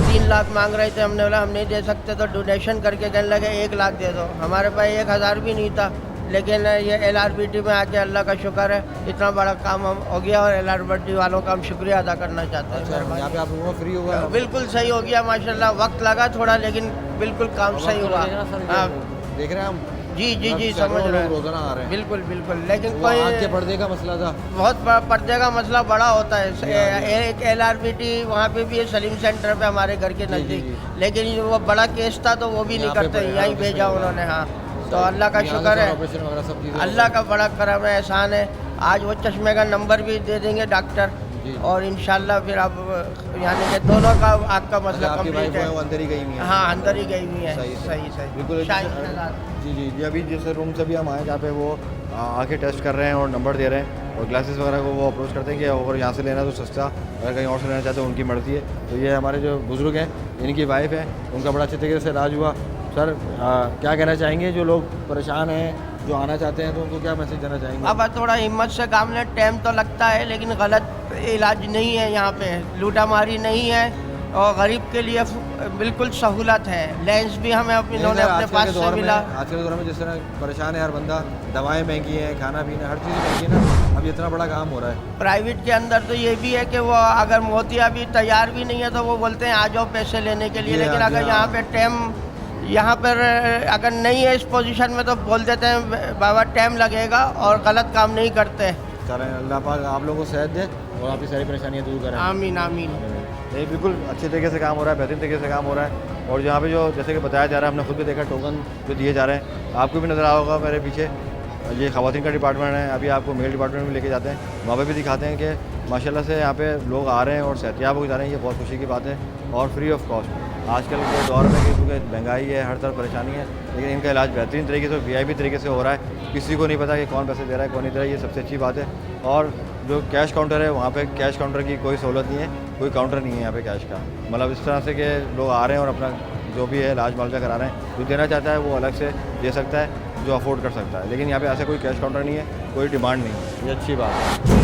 3 लाख मांग रहे थे। हमने बोला हम नहीं दे सकते, तो डोनेशन करके कहने लगे 1 लाख दे दो। हमारे पास 1000 भी नहीं था, लेकिन ये LRBT में आके अल्लाह का शुक्र है इतना बड़ा काम हम हो गया, और LRBT वालों का हम शुक्रिया अदा करना चाहते हैं। अच्छा, यहाँ पे आप लोगों को फ्री होगा? बिल्कुल सही हो गया माशाल्लाह। वक्त लगा थोड़ा, लेकिन बिल्कुल काम सही हुआ। हाँ देख रहे हैं हम? जी जी जी, सैकड़ों समझ रहे लोग हैं। रोजाना आ रहे हैं। बिल्कुल बिल्कुल, लेकिन वो आँख के कोई पर्दे का मसला था। बहुत पर्दे का मसला बड़ा होता है। एक LRBT वहाँ पे भी है सलीम सेंटर पे हमारे घर के नज़दीक, लेकिन वो बड़ा केस था तो वो भी नहीं करते, यहीं भेजा उन्होंने। हाँ, तो अल्लाह का शुक्र है, ऑपरेशन वगैरह सब चीज़ें अल्लाह का बड़ा करम है, एहसान है। आज वो चश्मे का नंबर भी दे देंगे डॉक्टर, और इंशाल्लाह फिर अब यानी कि दोनों का आँख का मसला आपकी कंप्लीट वाइफ है। है वो अंदर ही गई हुई है? हाँ, अंदर ही गई हुई है। सही सही सही, बिल्कुल। शाहीन शहजाद। जी जी जी, अभी जैसे रूम से भी हम आए जहाँ पे वो आके टेस्ट कर रहे हैं और नंबर दे रहे हैं, और ग्लासेस वगैरह को वो अप्रोच करते हैं कि अगर यहाँ से लेना है तो सस्ता, अगर कहीं और से लेना चाहते हैं उनकी मर्ज़ी है। तो ये हमारे जो बुज़ुर्ग हैं, इनकी वाइफ है, उनका बड़ा अच्छे तरीके से इलाज हुआ। सर क्या कहना चाहेंगे जो लोग परेशान हैं, जो आना चाहते हैं, तो उनको क्या मैसेज देना चाहेंगे? अब थोड़ा हिम्मत से काम लें, टाइम तो लगता है, लेकिन गलत इलाज नहीं है यहाँ पे, लूटामारी नहीं है, और गरीब के लिए बिल्कुल सहूलत है। लेंस भी हमें इन्होंने अपने पास से मिला। आज के दौर में जिस तरह परेशान है हर बंदा, दवाएं महंगी हैं, खाना पीना हर चीज़ महंगी है ना, अब इतना बड़ा काम हो रहा है। प्राइवेट के अंदर तो ये भी है कि वो अगर मोतिया भी तैयार भी नहीं है तो वो बोलते हैं आ जाओ पैसे लेने के लिए, लेकिन अगर यहाँ पे टाइम, यहाँ पर अगर नहीं है इस पोजीशन में तो बोल देते हैं बाबा टाइम लगेगा, और गलत काम नहीं करते। चलें, अल्लाह पाक आप लोगों को सेहत दे और आपकी सारी परेशानियाँ दूर करें। आमीन आमीन। नहीं, बिल्कुल अच्छे तरीके से काम हो रहा है, बेहतरीन तरीके से काम हो रहा है। और यहाँ पे जो जैसे कि बताया जा रहा है, हमने खुद भी देखा टोकन जो दिए जा रहे हैं, आपको भी नज़र आ होगा मेरे पीछे, ये ख़वातीन का डिपार्टमेंट है। अभी आपको मेल डिपार्टमेंट में लेके जाते हैं, वहाँ पे भी दिखाते हैं कि माशाल्लाह से यहाँ पे लोग आ रहे हैं और सेहतियाब हो जा रहे हैं। ये बहुत खुशी की बात है, और फ्री ऑफ कॉस्ट। आजकल के दौर में क्योंकि महंगाई है, हर तरफ परेशानी है, लेकिन इनका इलाज बेहतरीन तरीके से VIP तरीके से हो रहा है। किसी को नहीं पता कि कौन पैसे दे रहा है, कौन नहीं दे रहा है, ये सबसे अच्छी बात है। और जो कैश काउंटर है, वहाँ पे कैश काउंटर की कोई सहूलत नहीं है, कोई काउंटर नहीं है यहाँ पे कैश का। मतलब इस तरह से कि लोग आ रहे हैं और अपना जो भी है इलाज मुआवजा करा रहे हैं। जो देना चाहता है वो अलग से दे सकता है, जो अफोर्ड कर सकता है, लेकिन यहाँ पे ऐसा कोई कैश काउंटर नहीं है, कोई डिमांड नहीं है। ये अच्छी बात है।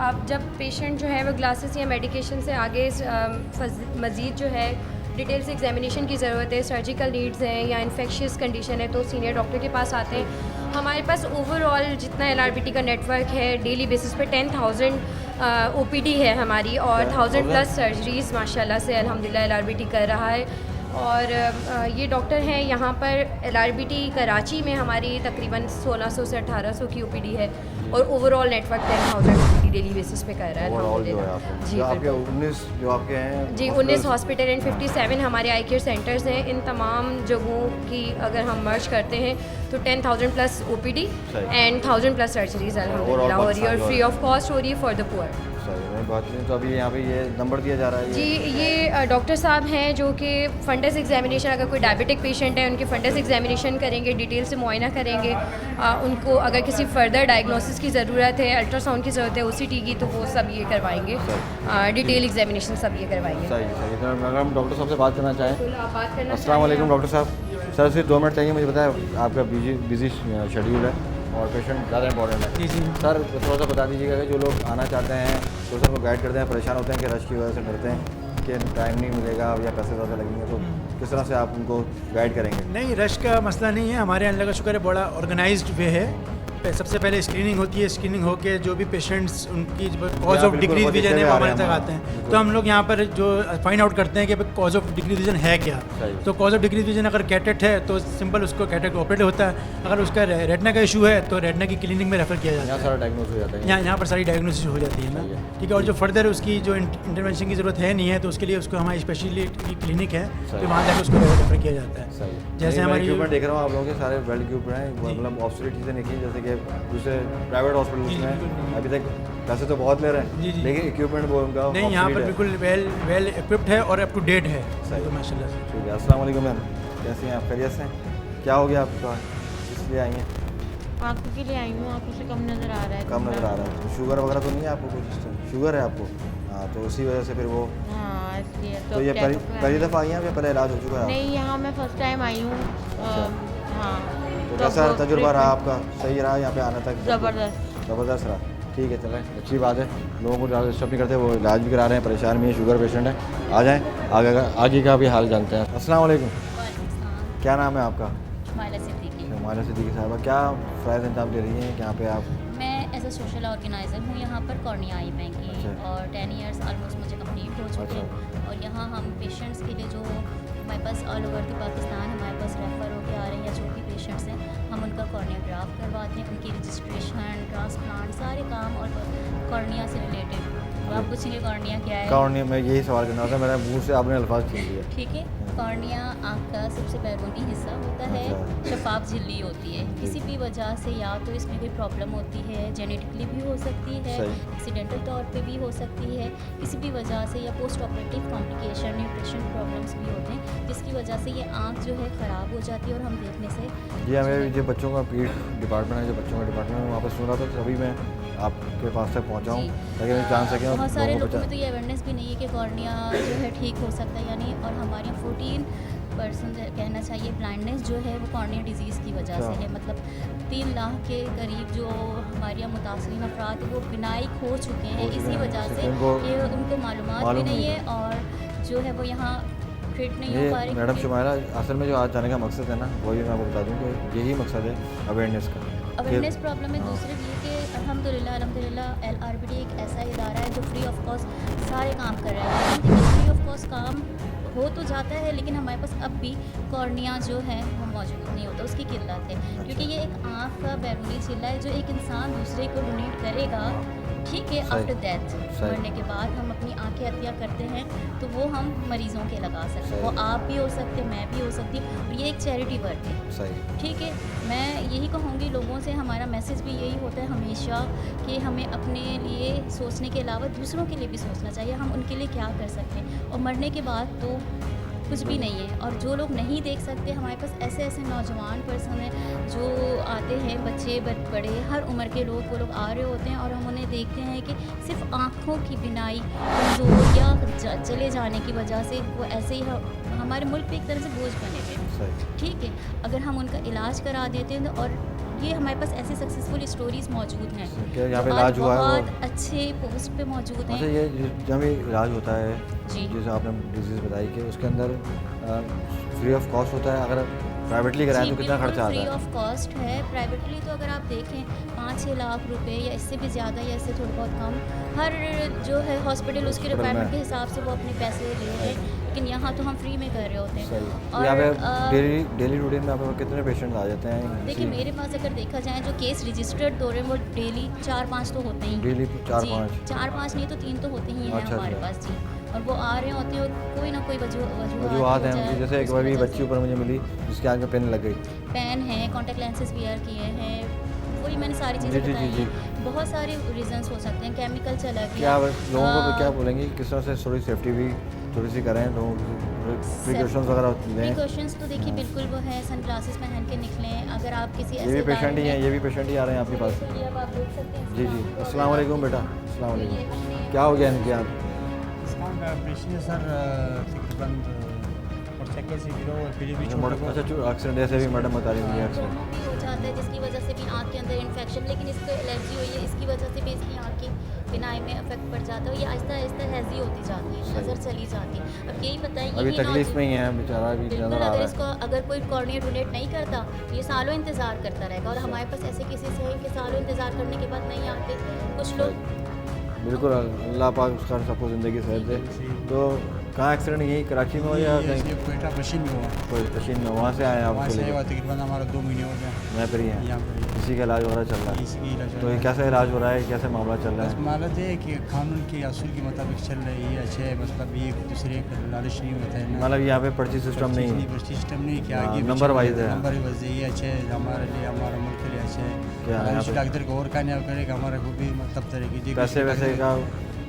आप जब पेशेंट जो है वो ग्लासेस या मेडिकेशन से आगे मज़ीद जो है डिटेल्स एग्जामिनेशन की ज़रूरत है, सर्जिकल नीड्स हैं या इन्फेक्शियस कंडीशन है, तो सीनियर डॉक्टर के पास आते हैं। हमारे पास ओवरऑल जितना LRBT का नेटवर्क है, डेली बेसिस पे 10,000 OPD है हमारी, और 1000+ सर्जरीज़ माशाल्लाह से अल्हम्दुलिल्लाह LRBT कर रहा है। और ये डॉक्टर हैं यहाँ पर LRBT कराची में हमारी तकरीबन 1600 से 1800 की OPD है, और overall network 10,000 OPD daily basis पे कर रहा है अल्हम्दुलिल्लाह। जी आपके 19 जो आपके हैं जी 19 हॉस्पिटल एंड 57 हमारे आई केयर सेंटर्स हैं। इन तमाम जगहों की अगर हम मर्ज करते हैं तो 10,000+ OPD एंड 1000+ सर्जरीज अल्हम्दुलिल्लाह हो रही है, और फ्री ऑफ कॉस्ट हो रही है फॉर द पुअर। बात नहीं, तो अभी यहाँ पे ये नंबर दिया जा रहा है। जी ये डॉक्टर साहब हैं जो कि फंडस एग्जामिनेशन, अगर कोई डायबिटिक पेशेंट है उनके फंडस एग्जामिनेशन करेंगे, डिटेल से मुआयना करेंगे। उनको अगर किसी फर्दर डायग्नोसिस की ज़रूरत है, अल्ट्रासाउंड की ज़रूरत है OCT की, तो वो सब ये करवाएंगे, डिटेल एग्जामिनेशन सब ये करवाएंगे। सही सही। तो अगर हम डॉक्टर साहब से बात करना चाहें। आप बात करना। अस्सलाम वालेकुम डॉक्टर साहब। सर सिर्फ 2 मिनट चाहिए, मुझे बताया आपका बिजी शेड्यूल है और पेशेंट ज़्यादा इंपॉर्टेंट है। जी सर थोड़ा सा बता दीजिएगा कि जो लोग आना चाहते हैं, तो सर को गाइड करते हैं, परेशान होते हैं कि रश की वजह से डरते हैं कि टाइम नहीं मिलेगा या पैसे ज़्यादा लगेंगे, तो किस तरह से आप उनको गाइड करेंगे? नहीं, रश का मसला नहीं है, हमारे यहाँ अल्लाह का शुक्र है बड़ा ऑर्गेनाइज्ड वे है। सबसे पहले स्क्रीनिंग होती है, स्क्रीनिंग होके जो भी पेशेंट्स उनकी कॉज हाँ, ऑफ बिल्कुल, डिक्रीज वो विजन है दिक्कतें वो आ रहे हमारे हैं तक आते हैं। तो हम लोग यहाँ पर जो फाइंड आउट करते हैं कि कॉज ऑफ डिक्रीज विजन है क्या। सही। तो कॉज ऑफ डिक्रीज विजन अगर कैटेट है तो सिंपल उसको कैटेट ऑपरेट होता है, अगर उसका रेटना का इशू है तो रेटना की क्लिनिक में रेफर किया जाता यहाँ है। सारा डायग्नोस हो जाता है। यहाँ पर सारी डायग्नोसिस हो जाती है ना, सही है। ठीक है। और जो फर्दर उसकी जो इंटरवेंशन की ज़रूरत है नहीं है तो उसके लिए उसको हमारी स्पेशलिस्ट की क्लिनिक है, तो वहाँ जाकर उसको रेफर किया जाता है। सही। जैसे मैं हमारी इक्विपमेंट देख रहा हूँ आप लोगों के सारे वेल इक्विप्ड हैं, मतलब ऑब्सोलीट चीज़ें नहीं की जैसे कि दूसरे प्राइवेट हॉस्पिटल्स में अभी तक पैसे तो बहुत ले रहे हैं, जी, जी। लेकिन इक्विपमेंट वो उनका नहीं, यहाँ पर obsolete है। बिल्कुल वेल इक्विप्ड है और अप टू डेट है। सही। तो माशाल्लाह से। ठीक है। अस्सलाम वालेकुम मैम, कैसी हैं आप? खैरियत से हैं? क्या हो गया आपका, इसलिए आई हैं? आंखों के लिए आई हूँ, आंखों से कम नज़र आ रहा है। कम नज़र आ रहा है। शुगर वगैरह तो नहीं है आपको? कुछ शुगर है आपको? हाँ, तो उसी वजह से फिर वो हाँ, इसलिए तो ये पहली दफ़ा आई हैं या पहले इलाज हो चुका है? नहीं, यहाँ मैं फर्स्ट टाइम आई हूँ। हाँ, तो कैसा तजुर्बा रहा आपका? सही रहा यहाँ पे आने तक? ज़बरदस्त। ज़बरदस्त रहा। ठीक है, चलें, अच्छी बात है। लोगों को ज़्यादा डिस्टर्ब नहीं करते, वो इलाज भी करा रहे हैं, परेशान भी है, शुगर पेशेंट है। आ जाएँ, आगे का भी हाल जानते हैं। अस्सलाम वालेकुम, क्या नाम है आपका? शुमाइला सिद्दीकी। शुमाइला सिद्दीकी साहबा, क्या फ़ायदा इंतजाम दे रही हैं यहाँ पे आप? मैं एज अ सोशल ऑर्गेनाइज़र हूँ यहाँ पर कॉर्निया आई बैंक की, अच्छा। और 10 ईयर्स ऑलमोस्ट मुझे कंप्लीट हो चुके हैं। और यहाँ हम पेशेंट्स के लिए जो हमारे पास ऑल ओवर द पाकिस्तान हमारे पास रेफ़र होकर आ रहे हैं या जो भी पेशेंट्स हैं, हम उनका कॉर्निया ग्राफ्ट करवाते हैं, उनकी रजिस्ट्रेशन, ट्रांसप्लांट, सारे काम और कॉर्निया से रिलेटेड। अब आप पूछेंगे कॉर्निया क्या है? कॉर्निया में यही सवाल करना था, मेरा मुँह से आपने अल्फाज छीन लिया। ठीक है, कॉर्निया आँख का सबसे बैरूनी हिस्सा होता है, अच्छा। शफाफ झिल्ली होती है। किसी भी वजह से या तो इसमें कोई प्रॉब्लम होती है, जेनेटिकली भी हो सकती है, सही। एक्सीडेंटल तौर पे भी हो सकती है, किसी भी वजह से, या post operative complication, nutrition problems भी होते हैं, जिसकी वजह से ये आँख जो है ख़राब हो जाती है और हम देखने से जी, हमें जो बच्चों का पीठ डिपार्टमेंट है, जो बच्चों का डिपार्टमेंट है, वहाँ पर सुन रहा था, तभी मैं आपके पास तक पहुँचा हूँ जी। ताकि मैं जान सकें और बहुत सारे लोगों को लोगों में तो ये अवेयरनेस भी नहीं है कि कॉर्निया जो है ठीक हो सकता है या नहीं। और हमारे यहाँ 14% कहना चाहिए ब्लाइंडनेस जो है वो कॉर्निया डिजीज़ की वजह से है। मतलब 3 लाख के करीब जो हमारे यहाँ मुतासरीन अफराद वो बिनाई खो चुके हैं, इसी वजह से ये उनको मालूमात भी नहीं है और जो है वो यहाँ ट्रीट नहीं हो पा रही। मैडम शुमाइला, असल में जो आज जाने का मकसद है ना, वही मैं आपको बता दूँ कि यही मकसद है अवेयरनेस का। अवेयरनेस प्रॉब्लम है। दूसरे ये कि अल्हम्दुलिल्लाह LRBD एक ऐसा इदारा है जो फ्री ऑफ कॉस्ट सारे काम कर रहा है। फ्री ऑफ कॉस्ट काम हो तो जाता है, लेकिन हमारे पास अब भी कॉर्निया जो है वो मौजूद नहीं होता, उसकी किल्लत है। क्योंकि ये एक आँख का बैरूनी झिल्ला है जो एक इंसान दूसरे को डोनेट करेगा, ठीक है, आफ्टर डेथ, मरने के बाद हम अपनी आंखें हत्या करते हैं, तो वो हम मरीज़ों के लगा सकते हैं। वो आप भी हो सकते हैं, मैं भी हो सकती हूँ, और ये एक चैरिटी वर्क है। सही। ठीक है, मैं यही कहूँगी लोगों से, हमारा मैसेज भी यही होता है हमेशा कि हमें अपने लिए सोचने के अलावा दूसरों के लिए भी सोचना चाहिए, हम उनके लिए क्या कर सकते हैं। और मरने के बाद तो कुछ भी नहीं है। और जो लोग नहीं देख सकते, हमारे पास ऐसे ऐसे नौजवान पर्सन हैं जो आते हैं, बच्चे बड़े हर उम्र के लोग, वो लोग आ रहे होते हैं और हम उन्हें देखते हैं कि सिर्फ आँखों की बिनाई कमज़ोर या चले जाने की वजह से वो ऐसे ही हमारे मुल्क पे एक तरह से बोझ बने हुए। ठीक है, अगर हम उनका इलाज करा देते हैं, और ये हमारे पास ऐसी सक्सेसफुल स्टोरीज मौजूद हैं, क्या यहाँ पे इलाज हुआ है? बहुत अच्छे पोस्ट पे मौजूद हैं। अच्छा, ये जब इलाज होता है, जी, जैसे आपने डिजीज़ बताई कि उसके अंदर फ्री ऑफ कॉस्ट होता है, अगर प्राइवेटली कराएं तो कितना खर्चा आता फ्री है? ऑफ कॉस्ट है। प्राइवेटली तो अगर आप देखें 5-6 लाख रुपए या इससे भी ज़्यादा या इससे थोड़ा बहुत कम, हर जो है हॉस्पिटल उसके रिक्वायरमेंट के हिसाब से वो अपने पैसे ले रहे हैं, लेकिन यहाँ तो हम फ्री में कर रहे होते हैं। और यहाँ पे डेली रूटीन में आप कितने पेशेंट आ जाते हैं? देखिए, मेरे पास अगर देखा जाए जो केस रजिस्टर्ड हो रहे हैं वो डेली 4-5 तो होते ही। डेली 4-5 नहीं तो 3 तो होते ही हैं हमारे पास जी। और वो आ रहे होते हैं और कोई ना कोई वजूहत हैं। जैसे एक बार भी बच्ची ऊपर मुझे मिली जिसके आगे पेन लग गई, पेन है, कॉन्टैक्ट लेंसेज वियर किए हैं, वही मैंने सारी चीज़ें बताई हैं। बहुत सारे रीजंस हो सकते हैं, केमिकल चला गया। क्या लोगों को क्या बोलेंगे किस तरह से थोड़ी सेफ्टी भी थोड़ी सी करें, लोगों को प्रिकॉशंस वगैरह लें? प्रिकॉशंस तो देखिए बिल्कुल वो है, सन ग्लासेस पहन के निकलें। अगर आप किसी ऐसे ये भी पेशेंट ही हैं, ये भी पेशेंट ही आ रहे हैं आपके पास? अब आप देख सकते हैं। जी जी, अस्सलाम वालेकुम बेटा। अस्सलाम वालेकुम, क्या हो गया इनके यहाँ? सर अच्छा, एक्सीडेंट जैसे भी मैडम बता रही थी एक्सीडेंट भी हो जाता है, जिसकी वजह से भी आँख के अंदर इन्फेक्शन, लेकिन इसको एलर्जी हुई है, इसकी वजह से भी इसकी आँख की बिनाई में इफेक्ट पड़ जाता है। ये आहिस्ता आहिस्ता हैज़ी होती जाती है, नज़र चली जाती है। अब यही बताएं, अभी तकलीफ में ही है बेचारा, अभी बिल्कुल, नजर आ अगर रहा इसको अगर कोई कॉर्निया डोनेट नहीं करता तो ये सालों इंतज़ार करता रहेगा। और हमारे पास ऐसे केसेस हैं कि सालों इंतज़ार करने के बाद नहीं आते। कुछ लोग है। बिल्कुल, अल्लाह पाक उसका सबको ज़िंदगी सेहत दे। तो कहाँ एक्सीडेंट यही कराची में हो या कहीं? ये कोयटा मशीन में हुआ, कोई मशीन में, वहाँ से आए हैं आप? वहाँ से हुआ तकरीबन हमारा 2 महीने हो गए मैं फिर ही हैं, यहाँ पर। इसी का इलाज हो रहा चल रहा है। इसकी इलाज तो ये कैसा इलाज हो रहा है, कैसे मामला चल रहा बस है? मालूम है कि कानून के असूल के मुताबिक चल रही है, अच्छे है। मतलब एक दूसरे का लालच नहीं होता है ना, मतलब यहाँ पे पर्ची सिस्टम नहीं है? सिस्टम नहीं कि हाँ, आगे नंबर वाइज है। नंबर वाइज है, ये अच्छे है हमारे लिए, हमारे मुल्क के लिए अच्छे क्या है यहाँ है। पे? डॉक्टर को और कहने करेगा हमारे को भी मतलब तरीके पैसे वैसे का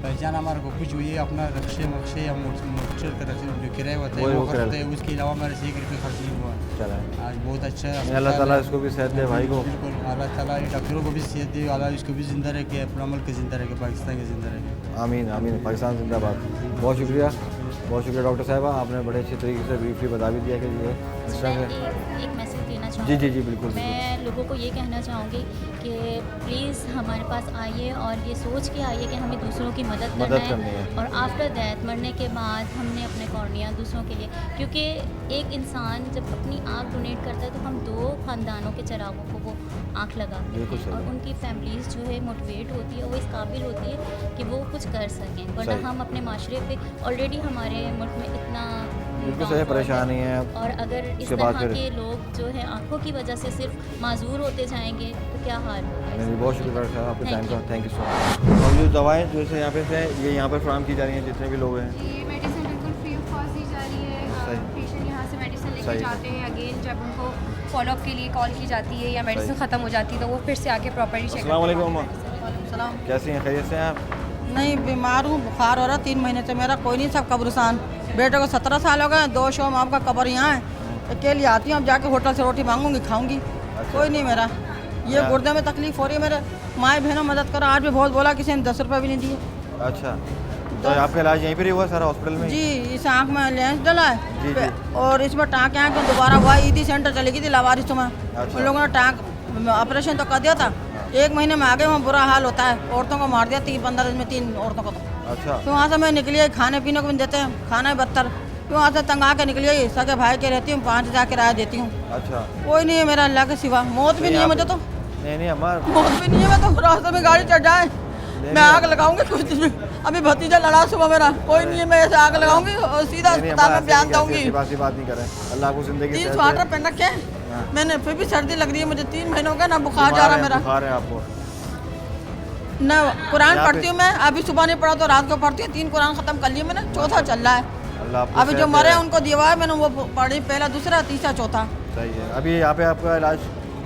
पहचान हमारे को कुछ हुई है, अपना रक्शे मक्शे या मोटर का रक्शे जो किराया होता है वही वो वो खर्च है, उसके अलावा हमारे से 1 रुपये खर्च नहीं हुआ। चला है। आज बहुत अच्छा है। अल्लाह ताला इसको भी सेहत दे भाई को। बिल्कुल, अल्लाह ताला डॉक्टरों को भी सेहत दे, अल्लाह इसको भी ज़िंदा रखे, अपना मुल्क ज़िंदा रखे, पाकिस्तान के ज़िंदा रखे। आमीन आमीन, पाकिस्तान जिंदाबाद। बहुत शुक्रिया, बहुत शुक्रिया डॉक्टर साहिबा, आपने बड़े अच्छे तरीके से ब्रीफली बता भी दिया कि ये इस तरह मैं से। एक मैसेज देना जी चाहूँगी। जी जी बिल्कुल। मैं लोगों को ये कहना चाहूँगी कि प्लीज़ हमारे पास आइए और ये सोच के आइए कि हमें दूसरों की मदद करनी है। और आफ्टर दैट, मरने के बाद हमने अपने कॉर्निया दूसरों के लिए, क्योंकि एक इंसान जब अपनी आँख डोनेट करता है तो हम 2 ख़ानदानों के चिरागों को वो आँख लगाते बिल्कुल हैं सही। और उनकी फैमिलीज़ जो है मोटिवेट होती है, वो इस काबिल होती है कि वो कुछ कर सकें। वरना सही। हम अपने माशरे पे ऑलरेडी हमारे मुल्क में इतना बिल्कुल सही, परेशानी है। और अगर इस उसके बाद तरह फिर के लोग जो है आँखों की वजह से सिर्फ माजूर होते जाएंगे तो क्या हाल होगा। नहीं, बहुत शुक्रिया डॉक्टर साहब आपके टाइम Thank का, थैंक यू सो मच। और जो दवाएं जैसे यहाँ पे से ये यहाँ पर फराम की जा रही हैं जितने भी लोग हैं? ये मेडिसिन बिल्कुल फ्री ऑफ कॉस्ट दी जा रही सही। है। पेशेंट यहाँ से मेडिसिन लेके सही। जाते हैं, अगेन जब उनको फॉलोअप के लिए कॉल की जाती है या मेडिसिन सही। ख़त्म हो जाती है तो वो फिर से आके प्रॉपर्ली चेक अस्सलाम वालेकुम अम्मा, सलाम। कैसी हैं, खैरियत से हैं आप? नहीं, बीमार हूँ, बुखार हो रहा 3 महीने से। मेरा कोई नहीं, सब कब्रिस्तान। बेटे को 17 साल हो गए, 2 शो माम का कब्र यहाँ है। अकेली आती हूँ, अब जाके होटल से रोटी मांगूंगी, खाऊंगी। कोई नहीं मेरा। ये गुर्दे में तकलीफ हो रही है मेरे। माए बहनों मदद करो। आज भी बहुत बोला, किसी ने 10 रुपये भी नहीं दिए। अच्छा, तो आपका इलाज यहीं पर ही हुआ सारा, हॉस्पिटल में? जी, इस आँख में लेंस डला जी, है जी। और इसमें टाँक आँख में दोबारा हुआ। ईदी सेंटर चली गई थी लावारिस में। अच्छा। उन लोगों ने टाँक ऑपरेशन तो कर दिया था, 1 महीने में आ गए। वहाँ बुरा हाल होता है, औरतों को मार दिया 15 दिन में 3 औरतों को। तो अच्छा, फिर वहाँ से मैं निकली आई, खाने पीने को भी देते हैं, खाना है 72। फिर वहाँ से तंग आके निकली आई, सगे भाई के रहती हूँ, 5000 किराया देती हूँ। अच्छा। कोई नहीं है मेरा अल्लाह के सिवा। मौत भी नहीं है मुझे तो, नहीं नहीं अम्मा, मौत भी नहीं है। मैं तो रास्ते में गाड़ी चढ़ जाए मैं आग लगाऊंगी कुछ दिन में। अभी भतीजा लड़ा सुबह मेरा, कोई नहीं है, मैं ऐसे आग लगाऊंगी और सीधा नहीं, अस्पताल अम्मा, में बयान ऐसी दूंगी। बात नहीं करें, अल्लाह आपको जिंदगी 3 सेहत स्वेटर दे। पहन रखे हैं हाँ। मैंने, फिर भी सर्दी लग रही है मुझे। 3 महीनों का ना बुखार जा रहा है मेरा। बुखार है आपको? ना कुरान यहाँ पढ़ती पे- हूँ मैं, अभी सुबह नहीं पढ़ा तो रात को पढ़ती हूँ। 3 कुरान खत्म कर लिए मैंने, चौथा चल रहा है। अल्लाह आपको अभी जो सेहत मरे दे। हैं उनको दिया हुआ है मैंने, वो पढ़ी, पहला, दूसरा, तीसरा, चौथा। सही है। अभी यहाँ पे आपका इलाज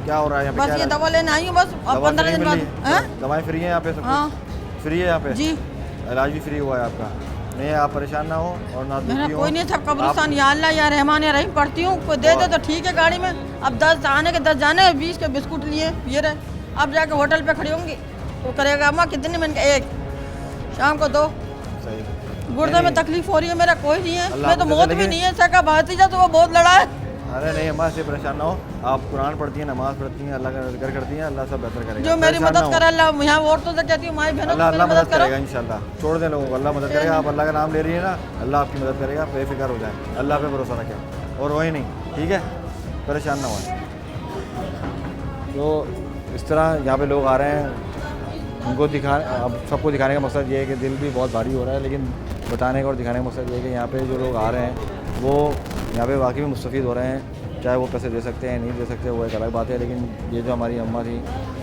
क्या हो रहा है यहाँ पे? बस क्या ये इलाज? दवा लेने आई हूँ बस। अब दवा 15 फ्री दिन मिल बाद रही है? हैं? दवाएं फ्री हैं यहाँ पे सब? हाँ फ्री है यहाँ पे? जी। इलाज भी फ्री हुआ है आपका? नहीं, आप परेशान ना हो और ना मेरा दुखी हो। कोई नहीं, सब कब्रिस्तान। या अल्लाह या रहमान या रहीम पढ़ती हूँ। कोई दे दे तो ठीक है गाड़ी में। अब 10 आने के 10 जाने, 20 के बिस्कुट लिए ये रहे। अब जाके होटल पे खड़ी होंगी तो करेगा अम्मा कितने में? 1 शाम को 2। सही। गुर्दे में नहीं, तकलीफ हो रही है, मेरा कोई नहीं है। अल्लाह मैं तो आपको मौत दे भी दे, नहीं है। सका भतीजा तो वो बहुत लड़ा है। अरे नहीं अम्मा, से परेशान ना हो। आप कुरान पढ़ती हैं, नमाज पढ़ती हैं, अल्लाह का जिक्र करती हैं, अल्लाह सब बेहतर करेगा। जो मेरी परेशान ना मदद हो। करे अल्लाह। यहाँ औरतों से कहती हूँ, माई बहनों अल्लाह की अल्लाह मेरी मदद मदद करो। करेगा इंशाल्लाह। छोड़ दें लोगों को, अल्लाह मदद करेगा। आप अल्लाह का नाम ले रही है ना, अल्लाह आपकी मदद करेगा। बेफिक्र हो जाए, अल्लाह पे भरोसा रखें और रोए नहीं, ठीक है? परेशान ना हो। तो इस तरह यहाँ पे लोग आ रहे हैं, उनको अब सबको दिखाने का मकसद ये है कि दिल भी बहुत भारी हो रहा है, लेकिन बताने का और दिखाने का मकसद ये है कि यहाँ पे जो लोग आ रहे हैं वो यहाँ पे वाकई में मुस्तफ़ीद हो रहे हैं। चाहे वो पैसे दे सकते हैं, नहीं दे सकते, वो एक अलग बात है। लेकिन ये जो हमारी अम्मा थी,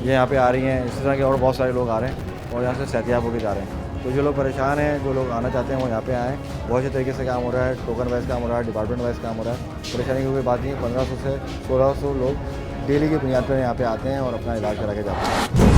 ये यहाँ पे आ रही हैं, इसी तरह के और बहुत सारे लोग आ रहे हैं और यहाँ से सेहतियाब होकर जा रहे हैं। तो जो लोग परेशान हैं, जो लोग आना चाहते हैं, वो यहाँ पे आएँ। बहुत अच्छे तरीके से काम हो रहा है, टोकन वाइज काम हो रहा है, डिपार्टमेंट वाइज काम हो रहा है। परेशानी की कोई बात नहीं है। 1500 से 1600 लोग डेली की बुनियाद पर यहाँ पे आते हैं और अपना इलाज करा के जाते हैं।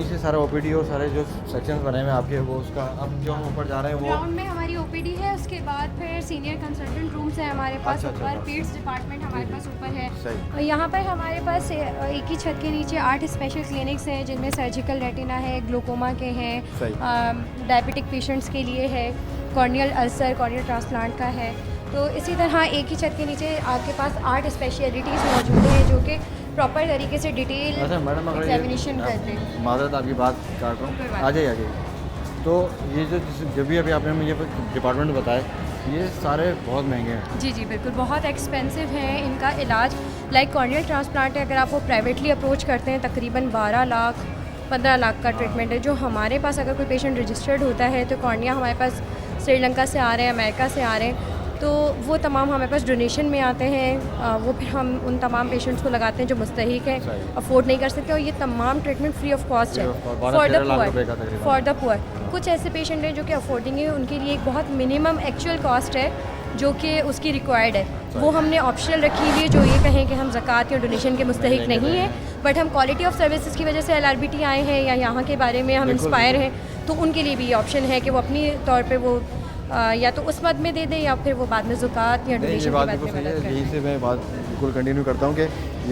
से सारा ओपीडी और सारे जो सेक्शंस बने हुए हैं आपके, वो उसका अब जो हम ऊपर जा रहे हैं वो ग्राउंड में हमारी ओपीडी है, उसके बाद फिर सीनियर कंसल्टेंट रूम्स है हमारे पास अच्छा, ऊपर, अच्छा। पीड्स डिपार्टमैंट हमारे पास ऊपर है। सही। और यहाँ पर हमारे पास एक ही छत के नीचे 8 स्पेशल क्लिनिक्स हैं जिनमें सर्जिकल रेटिना है, ग्लूकोमा के हैं, डायबिटिक पेशेंट्स के लिए है, कॉर्नियल अल्सर, कॉर्नियल ट्रांसप्लांट का है। तो इसी तरह एक ही छत के नीचे आपके पास 8 स्पेशलिटीज़ मौजूद हैं जो कि प्रॉपर तरीके से डिटेल अच्छा मैडम, अगर एग्जामिनेशन करते हैं। माजरत आपकी बात काट रहा कोई हूँ, बात आ जाइए आ जाइए। तो ये जो जब भी अभी आपने मुझे डिपार्टमेंट बताया, ये सारे बहुत महंगे हैं। जी जी बिल्कुल, बहुत एक्सपेंसिव हैं इनका इलाज। लाइक कॉर्नियल ट्रांसप्लांट है, अगर आप वो प्राइवेटली अप्रोच करते हैं तकरीबन 12 लाख 15 लाख का ट्रीटमेंट है। जो हमारे पास अगर कोई पेशेंट रजिस्टर्ड होता है तो कॉर्निया हमारे पास श्रीलंका से आ रहे हैं, अमेरिका से आ रहे हैं, तो वो तमाम हमारे पास डोनेशन में आते हैं। वो फिर हम उन तमाम पेशेंट्स को लगाते हैं जो मुस्तहिक हैं, अफोर्ड नहीं कर सकते, और ये तमाम ट्रीटमेंट फ्री ऑफ कॉस्ट है फॉर द पुअर। कुछ ऐसे पेशेंट हैं जो कि अफोर्डिंग है, उनके लिए एक बहुत मिनिमम एक्चुअल कॉस्ट है जो कि उसकी रिक्वायर्ड है, वो हमने ऑप्शनल रखी हुई है। जो ये कहें कि हम ज़कात या डोनेशन के मुस्तहिक नहीं हैं, बट हम क्वालिटी ऑफ सर्विसेज की वजह से LRBT आए हैं या यहाँ के बारे में हम इंस्पायर हैं, तो उनके लिए भी ये ऑप्शन है कि वो अपनी तौर पे वो या तो उस मद में दे दें या फिर वो बाद में ज़कात या डोनेशन के बाद में मदद करें। यहीं से मैं बात बिल्कुल कंटिन्यू करता हूँ कि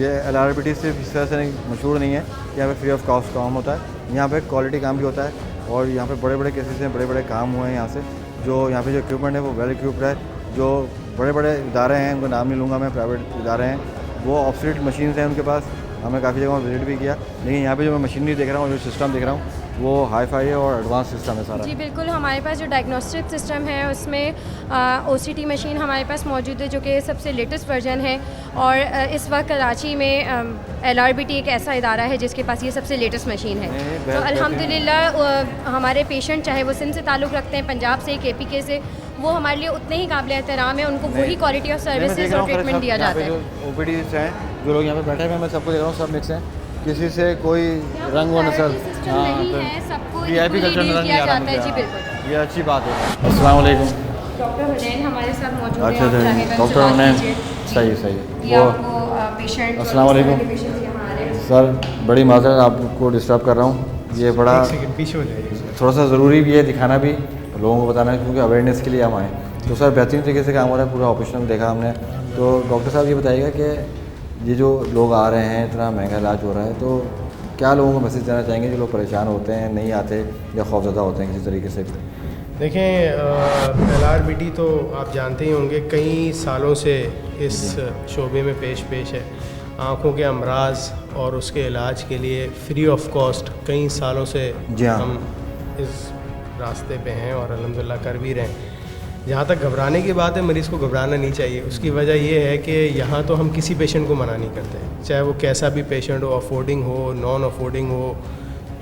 ये LRBT सिर्फ इस तरह से मशहूर नहीं है, यहाँ पे फ्री ऑफ कॉस्ट काम होता है, यहाँ पे क्वालिटी काम भी होता है, और यहाँ पे बड़े बड़े केसेस हैं, बड़े बड़े काम हुए हैं यहाँ से। जो यहाँ पे जो इक्विपमेंट है वो वेल इक्विप्ड है। जो बड़े बड़े इदारे हैं, उनका नाम नहीं लूँगा मैं, प्राइवेट इदारे हैं, वो ऑब्सोल्यूट मशीन्स हैं उनके पास। हमने काफ़ी जगह विजिट भी किया, लेकिन यहाँ पे जो मैं मशीनरी देख रहा हूँ, जो सिस्टम देख रहा हूँ, वो हाई फाई है और एडवांस सिस्टम है सारा। जी बिल्कुल, हमारे पास जो डायग्नोस्टिक सिस्टम है उसमें OCT मशीन हमारे पास मौजूद है जो कि सबसे लेटेस्ट वर्जन है, और इस वक्त कराची में LRBT एक ऐसा इदारा है जिसके पास ये सबसे लेटेस्ट मशीन है। तो अल्हम्दुलिल्लाह हमारे पेशेंट चाहे वो सिंध से ताल्लुक़ रखते हैं, पंजाब से, KPK से, वो हमारे लिए उतने ही काबिल एहतराम है, उनको वही क्वालिटी ऑफ सर्विसेज और ट्रीटमेंट दिया जाता है। OPDs हैं, जो लोग यहाँ पे बैठे हुए हैं, मैं सबको देख रहा हूँ, सब मिक्स हैं, किसी से कोई रंग व नस्ल VIP कल्चर नजर नहीं आ रहा मुझे। ये अच्छी बात है। अस्सलाम वालेकुम। डॉक्टर हुनैन हमारे साथ मौजूद हैं। अच्छा अच्छा, डॉक्टर हुनैन, सही सही। वो अस्सलाम वालेकुम सर, बड़ी माजरत आपको डिस्टर्ब कर रहा हूँ, ये बड़ा थोड़ा सा ज़रूरी भी है दिखाना भी, लोगों को बताना है, क्योंकि अवेयरनेस के लिए हम आए। तो सर बेहतरीन तरीके से काम हो रहा है, पूरा ऑपरेशन देखा हमने। तो डॉक्टर साहब ये बताइएगा कि ये जो लोग आ रहे हैं, इतना महंगा इलाज हो रहा है, तो क्या लोगों को मैसेज देना चाहेंगे जो लोग परेशान होते हैं, नहीं आते या खौफज़दा होते हैं किसी तरीके से? देखें, LRBT तो आप जानते ही होंगे कई सालों से इस शोबे में पेश है। आँखों के अमराज और उसके इलाज के लिए फ्री ऑफ कॉस्ट कई सालों से हम इस रास्ते पे हैं और अल्हम्दुलिल्लाह कर भी रहे हैं। जहाँ तक घबराने की बात है, मरीज़ को घबराना नहीं चाहिए। उसकी वजह ये है कि यहाँ तो हम किसी पेशेंट को मना नहीं करते, चाहे वो कैसा भी पेशेंट हो, अफोर्डिंग हो, नॉन अफोर्डिंग हो,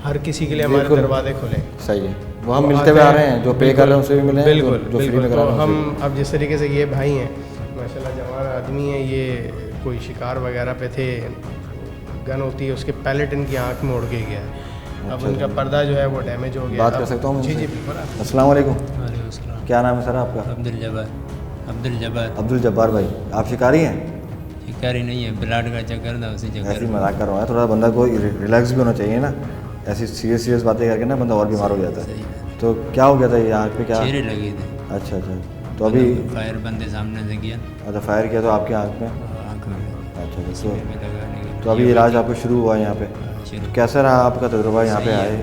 हर किसी के लिए हमारे दरवाजे खुले। सही है, वो हम मिलते हुए आ रहे हैं, जो पे कर रहे हैं उससे भी मिले, बिल्कुल जो फ्री में करा रहे हैं। हम अब जिस तरीके से ये भाई हैं, माशाल्लाह जवान आदमी हैं, ये कोई शिकार वगैरह पे थे, गन होती है उसके पैलेट इनकी आँख में उड़ के गया है। अब उनका पर्दा जो है वो डैमेज हो गया। बात कर सकता हूँ? जी जी बिल्कुल। अस्सलाम वालेकुम। क्या नाम है सर आपका? अब्दुल जब्बार भाई, आप शिकारी हैं? शिकारी नहीं है, ब्लड का चक्कर था, उसी चक्कर। ऐसी मजाक कर रहा है, थोड़ा बंदा को रिलैक्स भी होना चाहिए ना, ऐसी सीरियस बातें करके ना बंदा और बीमार हो जाता है। तो क्या हो गया था ये आँख पे? क्या चेहरे लगे थे? अच्छा अच्छा, तो अभी फायर बंदे सामने से किया। अच्छा, फायर किया तो आपकी आँख में? आँख में। अच्छा, तो अभी इलाज आपको शुरू हुआ है यहाँ पे? कैसा रहा आपका तजुर्बा यहाँ पे आए?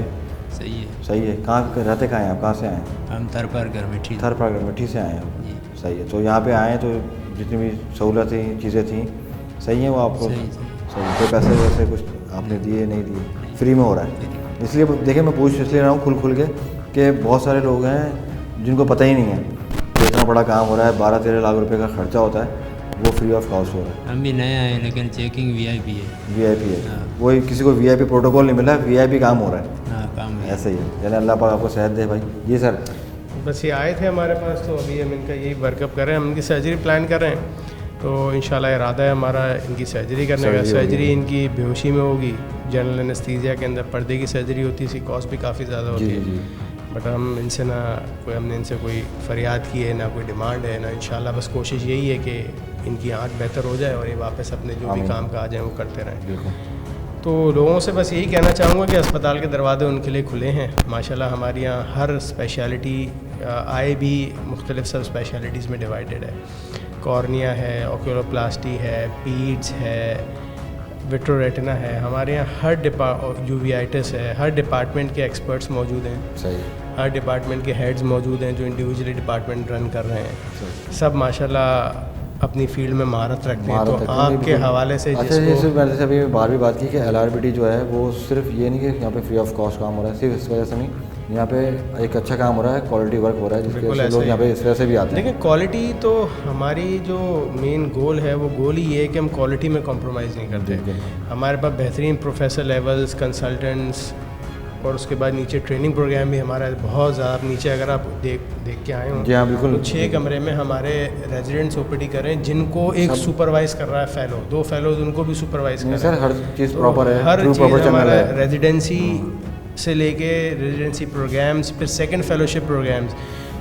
सही है। सही है। कहाँ रहते कहाँ हैं आप? कहाँ से आए? हम थरपारकर मिट्टी से आए हैं। सही है। तो यहाँ पे आए तो जितनी भी सहूलत थी, चीज़ें थी, सही हैं वो आपको? सही है। कोई पैसे वैसे कुछ आपने दिए नहीं दिए? फ्री में हो रहा है? इसलिए देखिए मैं पूछ इसलिए रहा हूँ खुल के कि बहुत सारे लोग हैं जिनको पता ही नहीं है कि इतना बड़ा काम हो रहा है, 12-13 लाख रुपए का खर्चा होता है, वो फ्री ऑफ कॉस्ट हो रहा है। हम भी नए आए लेकिन चेकिंग VIP है। VIP है। वही किसी को VIP प्रोटोकॉल नहीं मिला, VIP काम हो रहा है। हाँ, काम ऐसे ही है। यानी अल्लाह पाक आपको सेहत दे भाई। जी सर, बस ये आए थे हमारे पास, तो अभी हम इनका यही वर्कअप कर रहे हैं, हम इनकी सर्जरी प्लान कर रहे हैं। तो इंशाल्लाह इरादा है हमारा इनकी सर्जरी करने का। सर्जरी इनकी बेहोशी में होगी, जनरल एनेस्थीसिया के अंदर पर्दे की सर्जरी होती है, इसकी कॉस्ट भी काफ़ी ज़्यादा होती है। बट हमने इनसे कोई फरियाद की है, ना कोई डिमांड है, ना इंशाल्लाह बस कोशिश यही है कि इनकी आँख बेहतर हो जाए और ये वापस अपने जो भी काम काज हैं वो करते रहें। तो लोगों से बस यही कहना चाहूँगा कि अस्पताल के दरवाजे उनके लिए खुले हैं। माशाल्लाह हमारे यहाँ हर स्पेशलिटी आए भी मुख्तलिफ सब स्पेशलिटीज़ में डिवाइडेड है। कॉर्निया है, ऑक्यूलोप्लास्टी है, पीड्स है, विट्रोरेटिना है। हमारे यहाँ हर यूवीआइटिस है, हर डिपार्टमेंट के एक्सपर्ट्स मौजूद हैं। सही। हर डिपार्टमेंट के हेड्स मौजूद हैं जो इंडिविजुअली डिपार्टमेंट रन कर रहे हैं। सब माशाल्लाह अपनी फील्ड में महारत रखते हैं। तो आँख के हवाले से अच्छा, जैसे मैंने से अभी बार भी बात की कि LRBT जो है वो सिर्फ ये नहीं कि यहाँ पे फ्री ऑफ कॉस्ट काम हो रहा है, सिर्फ इस वजह से नहीं, यहाँ पे एक अच्छा काम हो रहा है, क्वालिटी वर्क हो रहा है, जिसके वजह से लोग यहाँ पे इस वजह से भी आते हैं। देखिए क्वालिटी तो हमारी जो मेन गोल है वो गोल ही ये है कि हम क्वालिटी में कॉम्प्रोमाइज़ नहीं करते। हमारे पास बेहतरीन प्रोफेसर लेवल्स, कंसल्टेंट्स और उसके बाद नीचे ट्रेनिंग प्रोग्राम भी हमारा बहुत ज़्यादा। आप नीचे अगर आप देख के आए हो, जी हाँ बिल्कुल, तो 6 कमरे में हमारे रेजिडेंट्स OPD करें, जिनको एक सुपरवाइज़ कर रहा है फेलो, 2 फेलोज उनको भी सुपरवाइज़ कर रहे हैं। सर हर चीज़ प्रॉपर है, हर चीज़ हमारा रेजिडेंसी से लेके रेजिडेंसी प्रोग्राम्स, फिर सेकंड फेलोशिप प्रोग्राम्स,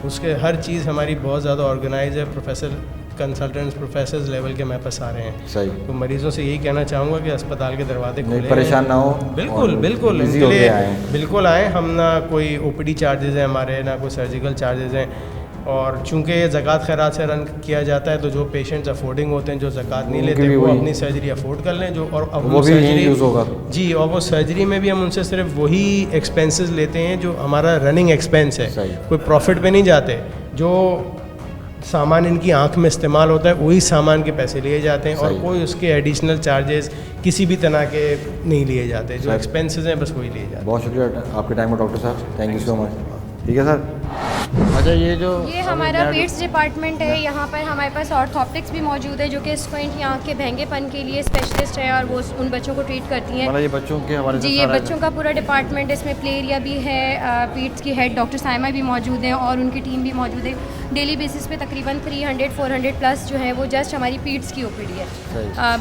उसके हर चीज़ हमारी बहुत ज़्यादा ऑर्गेनाइज है। प्रोफेसर कंसल्टेंट्स प्रोफेसर्स लेवल के हमारे पास आ रहे हैं। सही। तो मरीज़ों से यही कहना चाहूँगा कि अस्पताल के दरवाजे खुले हैं, परेशान ना हो। बिल्कुल बिल्कुल, इनके लिए बिल्कुल आएँ। हम ना कोई OPD चार्जेज़ हैं हमारे, ना कोई सर्जिकल चार्जेज़ हैं। और चूँकि ये ज़कात खैरात से रन किया जाता है, तो जो पेशेंट्स अफोर्डिंग होते हैं, जो ज़कात नहीं लेते, वो अपनी सर्जरी अफोर्ड कर लें। जो और अब वो सर्जरी यूज़ होगा जी, और वो सर्जरी में भी हम उनसे सिर्फ वही एक्सपेंसेस लेते हैं जो हमारा रनिंग एक्सपेंस है, कोई प्रॉफिट पे नहीं जाते। जो सामान इनकी आंख में इस्तेमाल होता है वही सामान के पैसे लिए जाते हैं, और कोई उसके एडिशनल चार्जेस किसी भी तरह के नहीं लिए जाते। जो एक्सपेंसेस हैं बस वही लिए जाते हैं। बहुत शुक्रिया आपके टाइम में डॉक्टर साहब, थैंक यू सो मच। ठीक है सर। अच्छा, ये हमारा पेट्स डिपार्टमेंट है। यहाँ पर हमारे पास ऑर्थोप्टिक्स भी मौजूद है जो कि स्क्विंट या आँख के भैंगेपन के लिए स्पेशलिस्ट है, और वो उन बच्चों को ट्रीट करती हैं। मतलब ये बच्चों के हवाले से जी, ये बच्चों का पूरा डिपार्टमेंट, इसमें प्ले एरिया भी है। पीट्स की हेड डॉक्टर साइमा भी मौजूद हैं और उनकी टीम भी मौजूद है। डेली बेसिस पे तकरीबन 300-400 प्लस जो है वो जस्ट हमारी पीट्स की OPD है,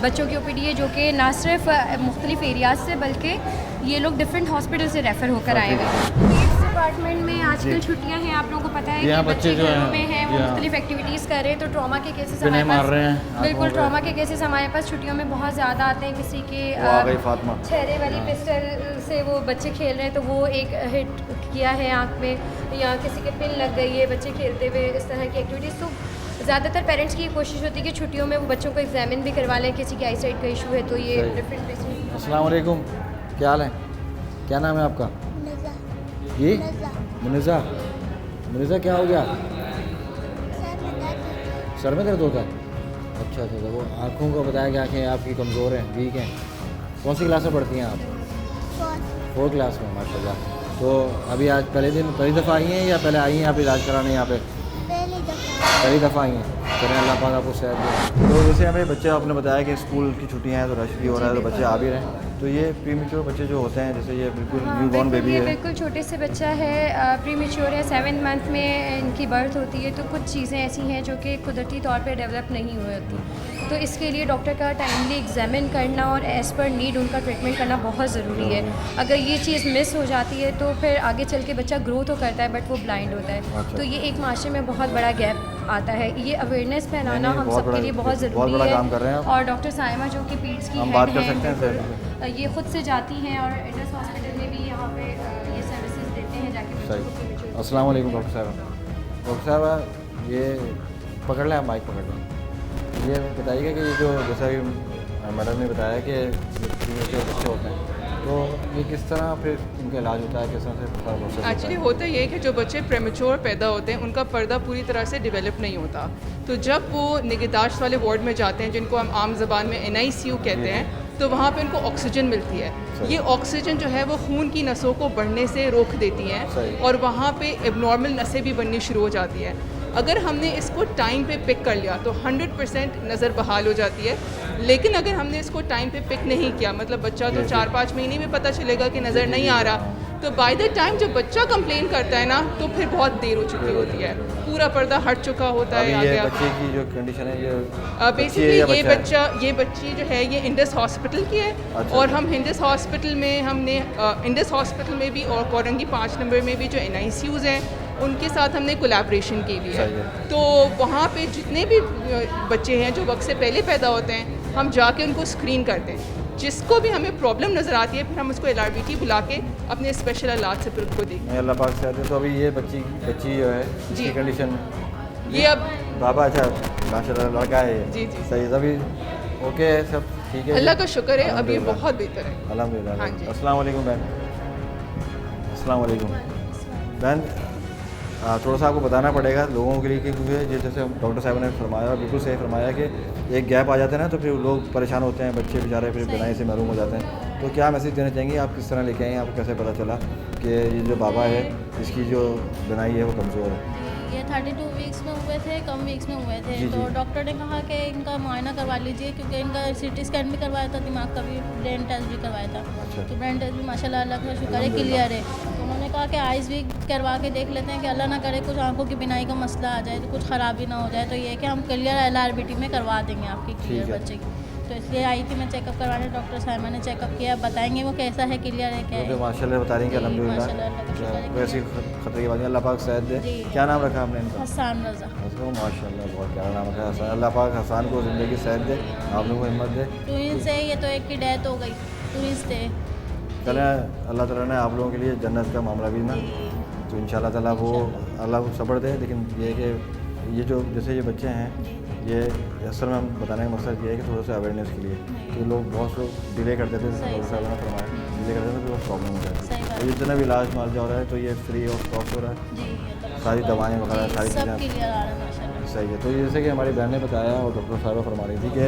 बच्चों की OPD है, जो कि ना सिर्फ मुख्तलिफ एरियाज से बल्कि ये लोग डिफरेंट हॉस्पिटल से रेफ़र होकर आए हुए हैं। पीट्स डिपार्टमेंट में आजकल छुट्टियां हैं, आप लोगों को पता है कि बच्चे घरों में हैं, वो मुख्तलिफ एक्टिविटीज़ कर रहे हैं। तो ट्रॉमा के केसेस हमारे पास, बिल्कुल ट्रॉमा के केसेस हमारे पास छुट्टियों में बहुत ज़्यादा आते हैं। किसी के छहरे वाली पिस्टल से वो बच्चे खेल रहे हैं, तो वो एक हिट किया है आँख में, या किसी के पिन लग गई है बच्चे खेलते हुए, इस तरह की एक्टिविटीज़। तो ज़्यादातर पेरेंट्स की कोशिश होती है कि छुट्टियों में वो बच्चों को एग्जामिन भी करवा लें, किसी की आई साइट का इशू है तो ये डिफरेंट। अस्सलाम वालेकुम, क्या हाल है? क्या नाम है आपका? जी मुनिज़ा। मुनिज़ा क्या हो गया? सर में दर्द होता है? अच्छा अच्छा, वो आँखों को बताया कि आँखें आपकी कमज़ोर हैं, वीक हैं। कौन सी क्लास में पढ़ती हैं आप? 4th क्लास में, माशाल्लाह। तो अभी आज पहली दफ़ा आई हैं या पहले आई हैं आप इलाज कराने यहाँ पे? पहली दफ़ा आई हैं। चलें, अल्लाह पाक आपको सेहत दे। तो जैसे हमें बच्चे, आपने बताया कि स्कूल की छुट्टियाँ हैं तो रश भी हो रहा है, तो बच्चे आ भी रहे हैं। तो ये प्रीमेच्योर बच्चे जो होते हैं, जैसे ये बिल्कुल न्यूबॉर्न बेबी है, बिल्कुल छोटे से बच्चा है, प्रीमेच्योर है, 7th मंथ में इनकी बर्थ होती है। तो कुछ चीज़ें ऐसी हैं जो कि कुदरती तौर पे डेवलप नहीं हुई होती, तो इसके लिए डॉक्टर का टाइमली एग्जामिन करना और एज़ पर नीड उनका ट्रीटमेंट करना बहुत ज़रूरी है। अगर ये चीज़ मिस हो जाती है तो फिर आगे चल के बच्चा ग्रो तो करता है बट वो ब्लाइंड होता है। तो ये एक माशरे में बहुत बड़ा गैप आता है। ये अवेयरनेस फैलाना हम सबके लिए बहुत ज़रूरी है। और डॉक्टर साइमा जो कि पीट्स की हेड हैं, ये खुद से जाती हैं और इंडस हॉस्पिटल में भी यहाँ पे ये सर्विसेज देते हैं जाके बच्चों को। अस्सलाम वालेकुम डॉक्टर साहब। डॉक्टर साहब, ये पकड़ लें, आप माइक पकड़ लें। ये बताइएगा कि ये जो जैसा कि मैडम ने बताया कि जो बच्चे होते हैं, तो ये किस तरह फिर उनका इलाज होता है, किस तरह से सारा प्रोसेस? एक्चुअली होता ये है कि जो बच्चे प्रेमेच्योर पैदा होते हैं उनका पर्दा पूरी तरह से डेवलप नहीं होता। तो जब वो निगहदाश्त वाले वार्ड में जाते हैं, जिनको हम आम ज़बान में NICU कहते हैं, तो वहाँ पे उनको ऑक्सीजन मिलती है। ये ऑक्सीजन जो है वो खून की नसों को बढ़ने से रोक देती हैं और वहाँ पे एबनॉर्मल नसें भी बननी शुरू हो जाती हैं। अगर हमने इसको टाइम पे पिक कर लिया तो 100% नज़र बहाल हो जाती है। लेकिन अगर हमने इसको टाइम पे पिक नहीं किया, मतलब बच्चा तो 4-5 महीने में पता चलेगा कि नज़र नहीं आ रहा, तो बाय द टाइम जब बच्चा कंप्लेन करता है ना, तो फिर बहुत देर हो चुकी होती है, पूरा पर्दा हट चुका होता है। ये बच्चे की जो कंडीशन है, ये बेसिकली ये बच्ची जो है ये इंडस हॉस्पिटल की है। अच्छा। और हम इंडस हॉस्पिटल में इंडस हॉस्पिटल में भी और कोरंगी 5 नंबर में भी जो NICUs हैं उनके साथ हमने कोलैबोरेशन की हुई है। तो वहाँ पे जितने भी बच्चे हैं जो वक्त से पहले पैदा होते हैं, हम जाके उनको स्क्रीन करते हैं। जिसको भी हमें प्रॉब्लम नज़र आती है फिर हम उसको LRBT बुला के अपने स्पेशल इलाज से फिर उसको देखते अल्लाह पाक से आते हैं। तो अभी ये बच्ची जो है इसकी कंडीशन हैं। ये अब बाबा अच्छा माशाल्लाह लड़का है ये। जी जी सही है, अभी ओके है, सब ठीक है। अल्लाह का शुक्र है, अब ये बहुत बेहतर है। अल्हम्दुलिल्लाह। हाँ जी। अस्सलाम वालेकुम बहन। अस्सलाम वालेकुम बहन। थोड़ा सा आपको बताना पड़ेगा लोगों के लिए कि क्योंकि जैसे डॉक्टर साहब ने फरमाया, बिल्कुल सही फरमाया कि एक गैप आ जाता है ना, तो फिर लोग परेशान होते हैं, बच्चे बेचारे फिर बिनाई से महरूम हो जाते हैं। तो क्या मैसेज देना चाहेंगे आप, किस तरह लेके आए, आपको कैसे पता चला कि ये जो बाबा है इसकी जो बिनाई है वो कमज़ोर है? ये 32 वीक्स में हुए थे, कम वीक्स में हुए थे। जी, तो जी। डॉक्टर ने कहा कि इनका मुआयना करवा लीजिए, क्योंकि इनका CT स्कैन भी करवाया था, दिमाग का भी, ब्रेन टेस्ट भी करवाया था। अच्छा। तो ब्रेन टेस्ट भी माशाल्लाह अल्लाह का शुक्र है क्लियर है। तो उन्होंने कहा कि आइज़ भी करवा के देख लेते हैं कि अल्लाह ना करे कुछ आंखों की बिनाई का मसला आ जाए, तो कुछ ख़राबी ना हो जाए। तो ये है कि हम क्लियर LRBT में करवा देंगे आपकी क्लियर ठीक है। बच्चे की। तो इसलिए आई थी मैं चेकअप करवाने, डॉक्टर साहब ने चेकअप किया, बताएंगे वो कैसा है, क्लियर है क्या तो है। माशाल्लाह बता रही हैं कि जी, माशाल्लाह, अल्लाह का शुक्र है अल्हम्दुलिल्लाह वैसी खतरे की बात नहीं, अल्लाह पाक शायद दे। जी। क्या नाम रखा आपने इनका? हसन रज़ा। हसन, माशाल्लाह बहुत प्यारा नाम रखा है हसन। अल्लाह पाक हसन को ज़िंदगी सेहत दे, आप लोगों को हिम्मत दे। ट्विंस है ये, तो एक की डेथ हो गई, ट्विंस थे। चले अल्लाह ताला ने आप लोगों के लिए जन्नत का मामला भी ना, तो इंशाल्लाह ताला वो अल्लाह को सब्र दे। लेकिन ये कि ये जो जैसे ये बच्चे हैं, ये असल में हम बताने का मकसद ये है कि थोड़ा सा अवेयरनेस के लिए, तो लोग बहुत लोग डिले कर देते थे, डॉक्टर साहब ने फरमाया डिले कर देते थे तो प्रॉब्लम हो जाती है। तो जितना भी इलाज मालजा हो रहा है तो ये फ्री ऑफ कॉस्ट हो रहा है, सारी दवाएँ वगैरह सारी सब चीज़ें क्लियर आ रहा है माशाल्लाह। सही है। तो ये जैसे कि हमारी बहन ने बताया और डॉक्टर साहब फरमा रही थी कि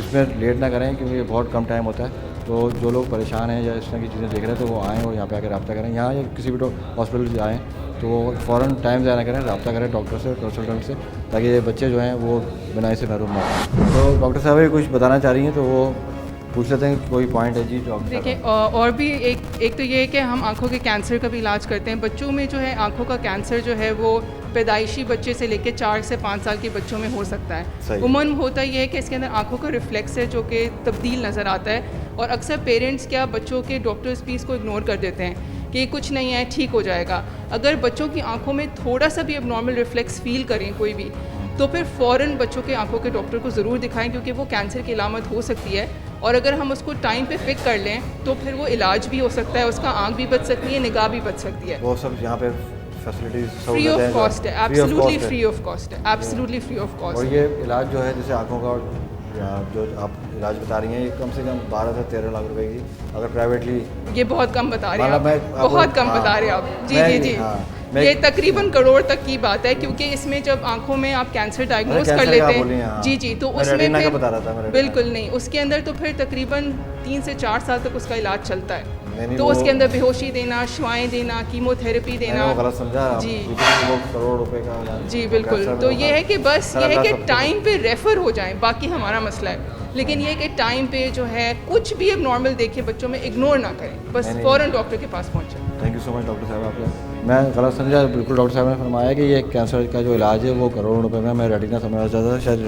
इसमें लेट ना करें, क्योंकि ये बहुत कम टाइम होता है। तो जो लोग परेशान हैं या इस तरह की चीज़ें देख रहे हैं तो वो आएँ और यहाँ पे आकर रब्ता करें, यहाँ या किसी भी हॉस्पिटल आएँ तो वो फ़ौरन टाइम ज़ाया ना करें, रब्ता करें डॉक्टर से, कंसल्टेंट से, ताकि ये बच्चे जो हैं वो बिनाई से महरूम ना हों। तो डॉक्टर साहब ये कुछ बताना चाह रही हैं तो वो पूछ लेते हैं, कोई पॉइंट है जी जो आप देखिए और भी एक तो ये है कि हम आँखों के कैंसर का भी इलाज करते हैं। बच्चों में जो है आँखों का कैंसर जो है वो पैदाइशी बच्चे से लेकर 4 से 5 साल के बच्चों में हो सकता है। उम्र होता ये है कि इसके अंदर आँखों का रिफ्लेक्स है जो कि तब्दील नज़र आता है, और अक्सर पेरेंट्स क्या बच्चों के डॉक्टर्स भी इसको इग्नोर कर देते हैं कि कुछ नहीं है, ठीक हो जाएगा। अगर बच्चों की आँखों में थोड़ा सा भी अबनॉर्मल रिफ्लेक्स फील करें कोई भी, तो फिर फ़ौरन बच्चों के आँखों के डॉक्टर को ज़रूर दिखाएं, क्योंकि वो कैंसर की अलामत हो सकती है। और अगर हम उसको टाइम पे पिक कर लें तो फिर वो इलाज भी हो सकता है, उसका आँख भी बच सकती है, निगाह भी बच सकती है। वो सब यहाँ पे फैसिलिटीज फ्री ऑफ कॉस्ट है, एब्सोल्युटली फ्री ऑफ कॉस्ट है, एब्सोल्युटली फ्री ऑफ कॉस्ट। और ये इलाज जो है जैसे आँखों का जो आप इलाज बता रही हैं, ये कम से कम 12 से 13 लाख रुपए की, अगर प्राइवेटली ये बहुत कम बता रहे हैं आप, मतलब बहुत कम बता रहे हैं आप। जी जी जी, ये तकरीबन करोड़ तक की बात है, क्योंकि इसमें जब आंखों में आप कैंसर डायग्नोज कर लेते हैं, जी जी, तो उसमें फिर बिल्कुल नहीं, उसके अंदर तो फिर तकरीबन 3 से 4 साल तक उसका इलाज चलता है। तो उसके अंदर बेहोशी देना, शुआएं देना, कीमोथेरेपी देना, गलत समझा जी करोड़ रुपए का, जी बिल्कुल। तो ये है कि बस ये है कि टाइम पे रेफ़र हो जाएं, बाकी हमारा मसला है। लेकिन ये कि टाइम पे जो है कुछ भी अब नॉर्मल देखे बच्चों में इग्नोर ना करें, बस फ़ौरन डॉक्टर के पास पहुँचें। Thank you so much doctor साहब आपने, मैं गलत समझा बिल्कुल। डॉक्टर साहब ने फरमाया कि ये कैंसर का जो इलाज है वो करोड़ों रुपए में, मैं रेटिना समझना चाहता था, शायद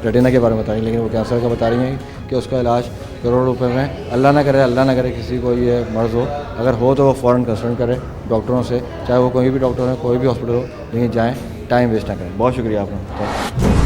रेटिना के बारे में बता रही, लेकिन वो कैंसर का बता रही हैं कि उसका इलाज करोड़ों रुपए में। अल्लाह ना करे किसी को ये मर्ज़ हो, अगर हो तो वो फ़ौरन कंसल्ट करे डॉक्टरों से, चाहे वो कोई भी डॉक्टर हो, कोई भी हॉस्पिटल हो, लेकिन जाएँ, टाइम वेस्ट ना करें। बहुत शुक्रिया आपका।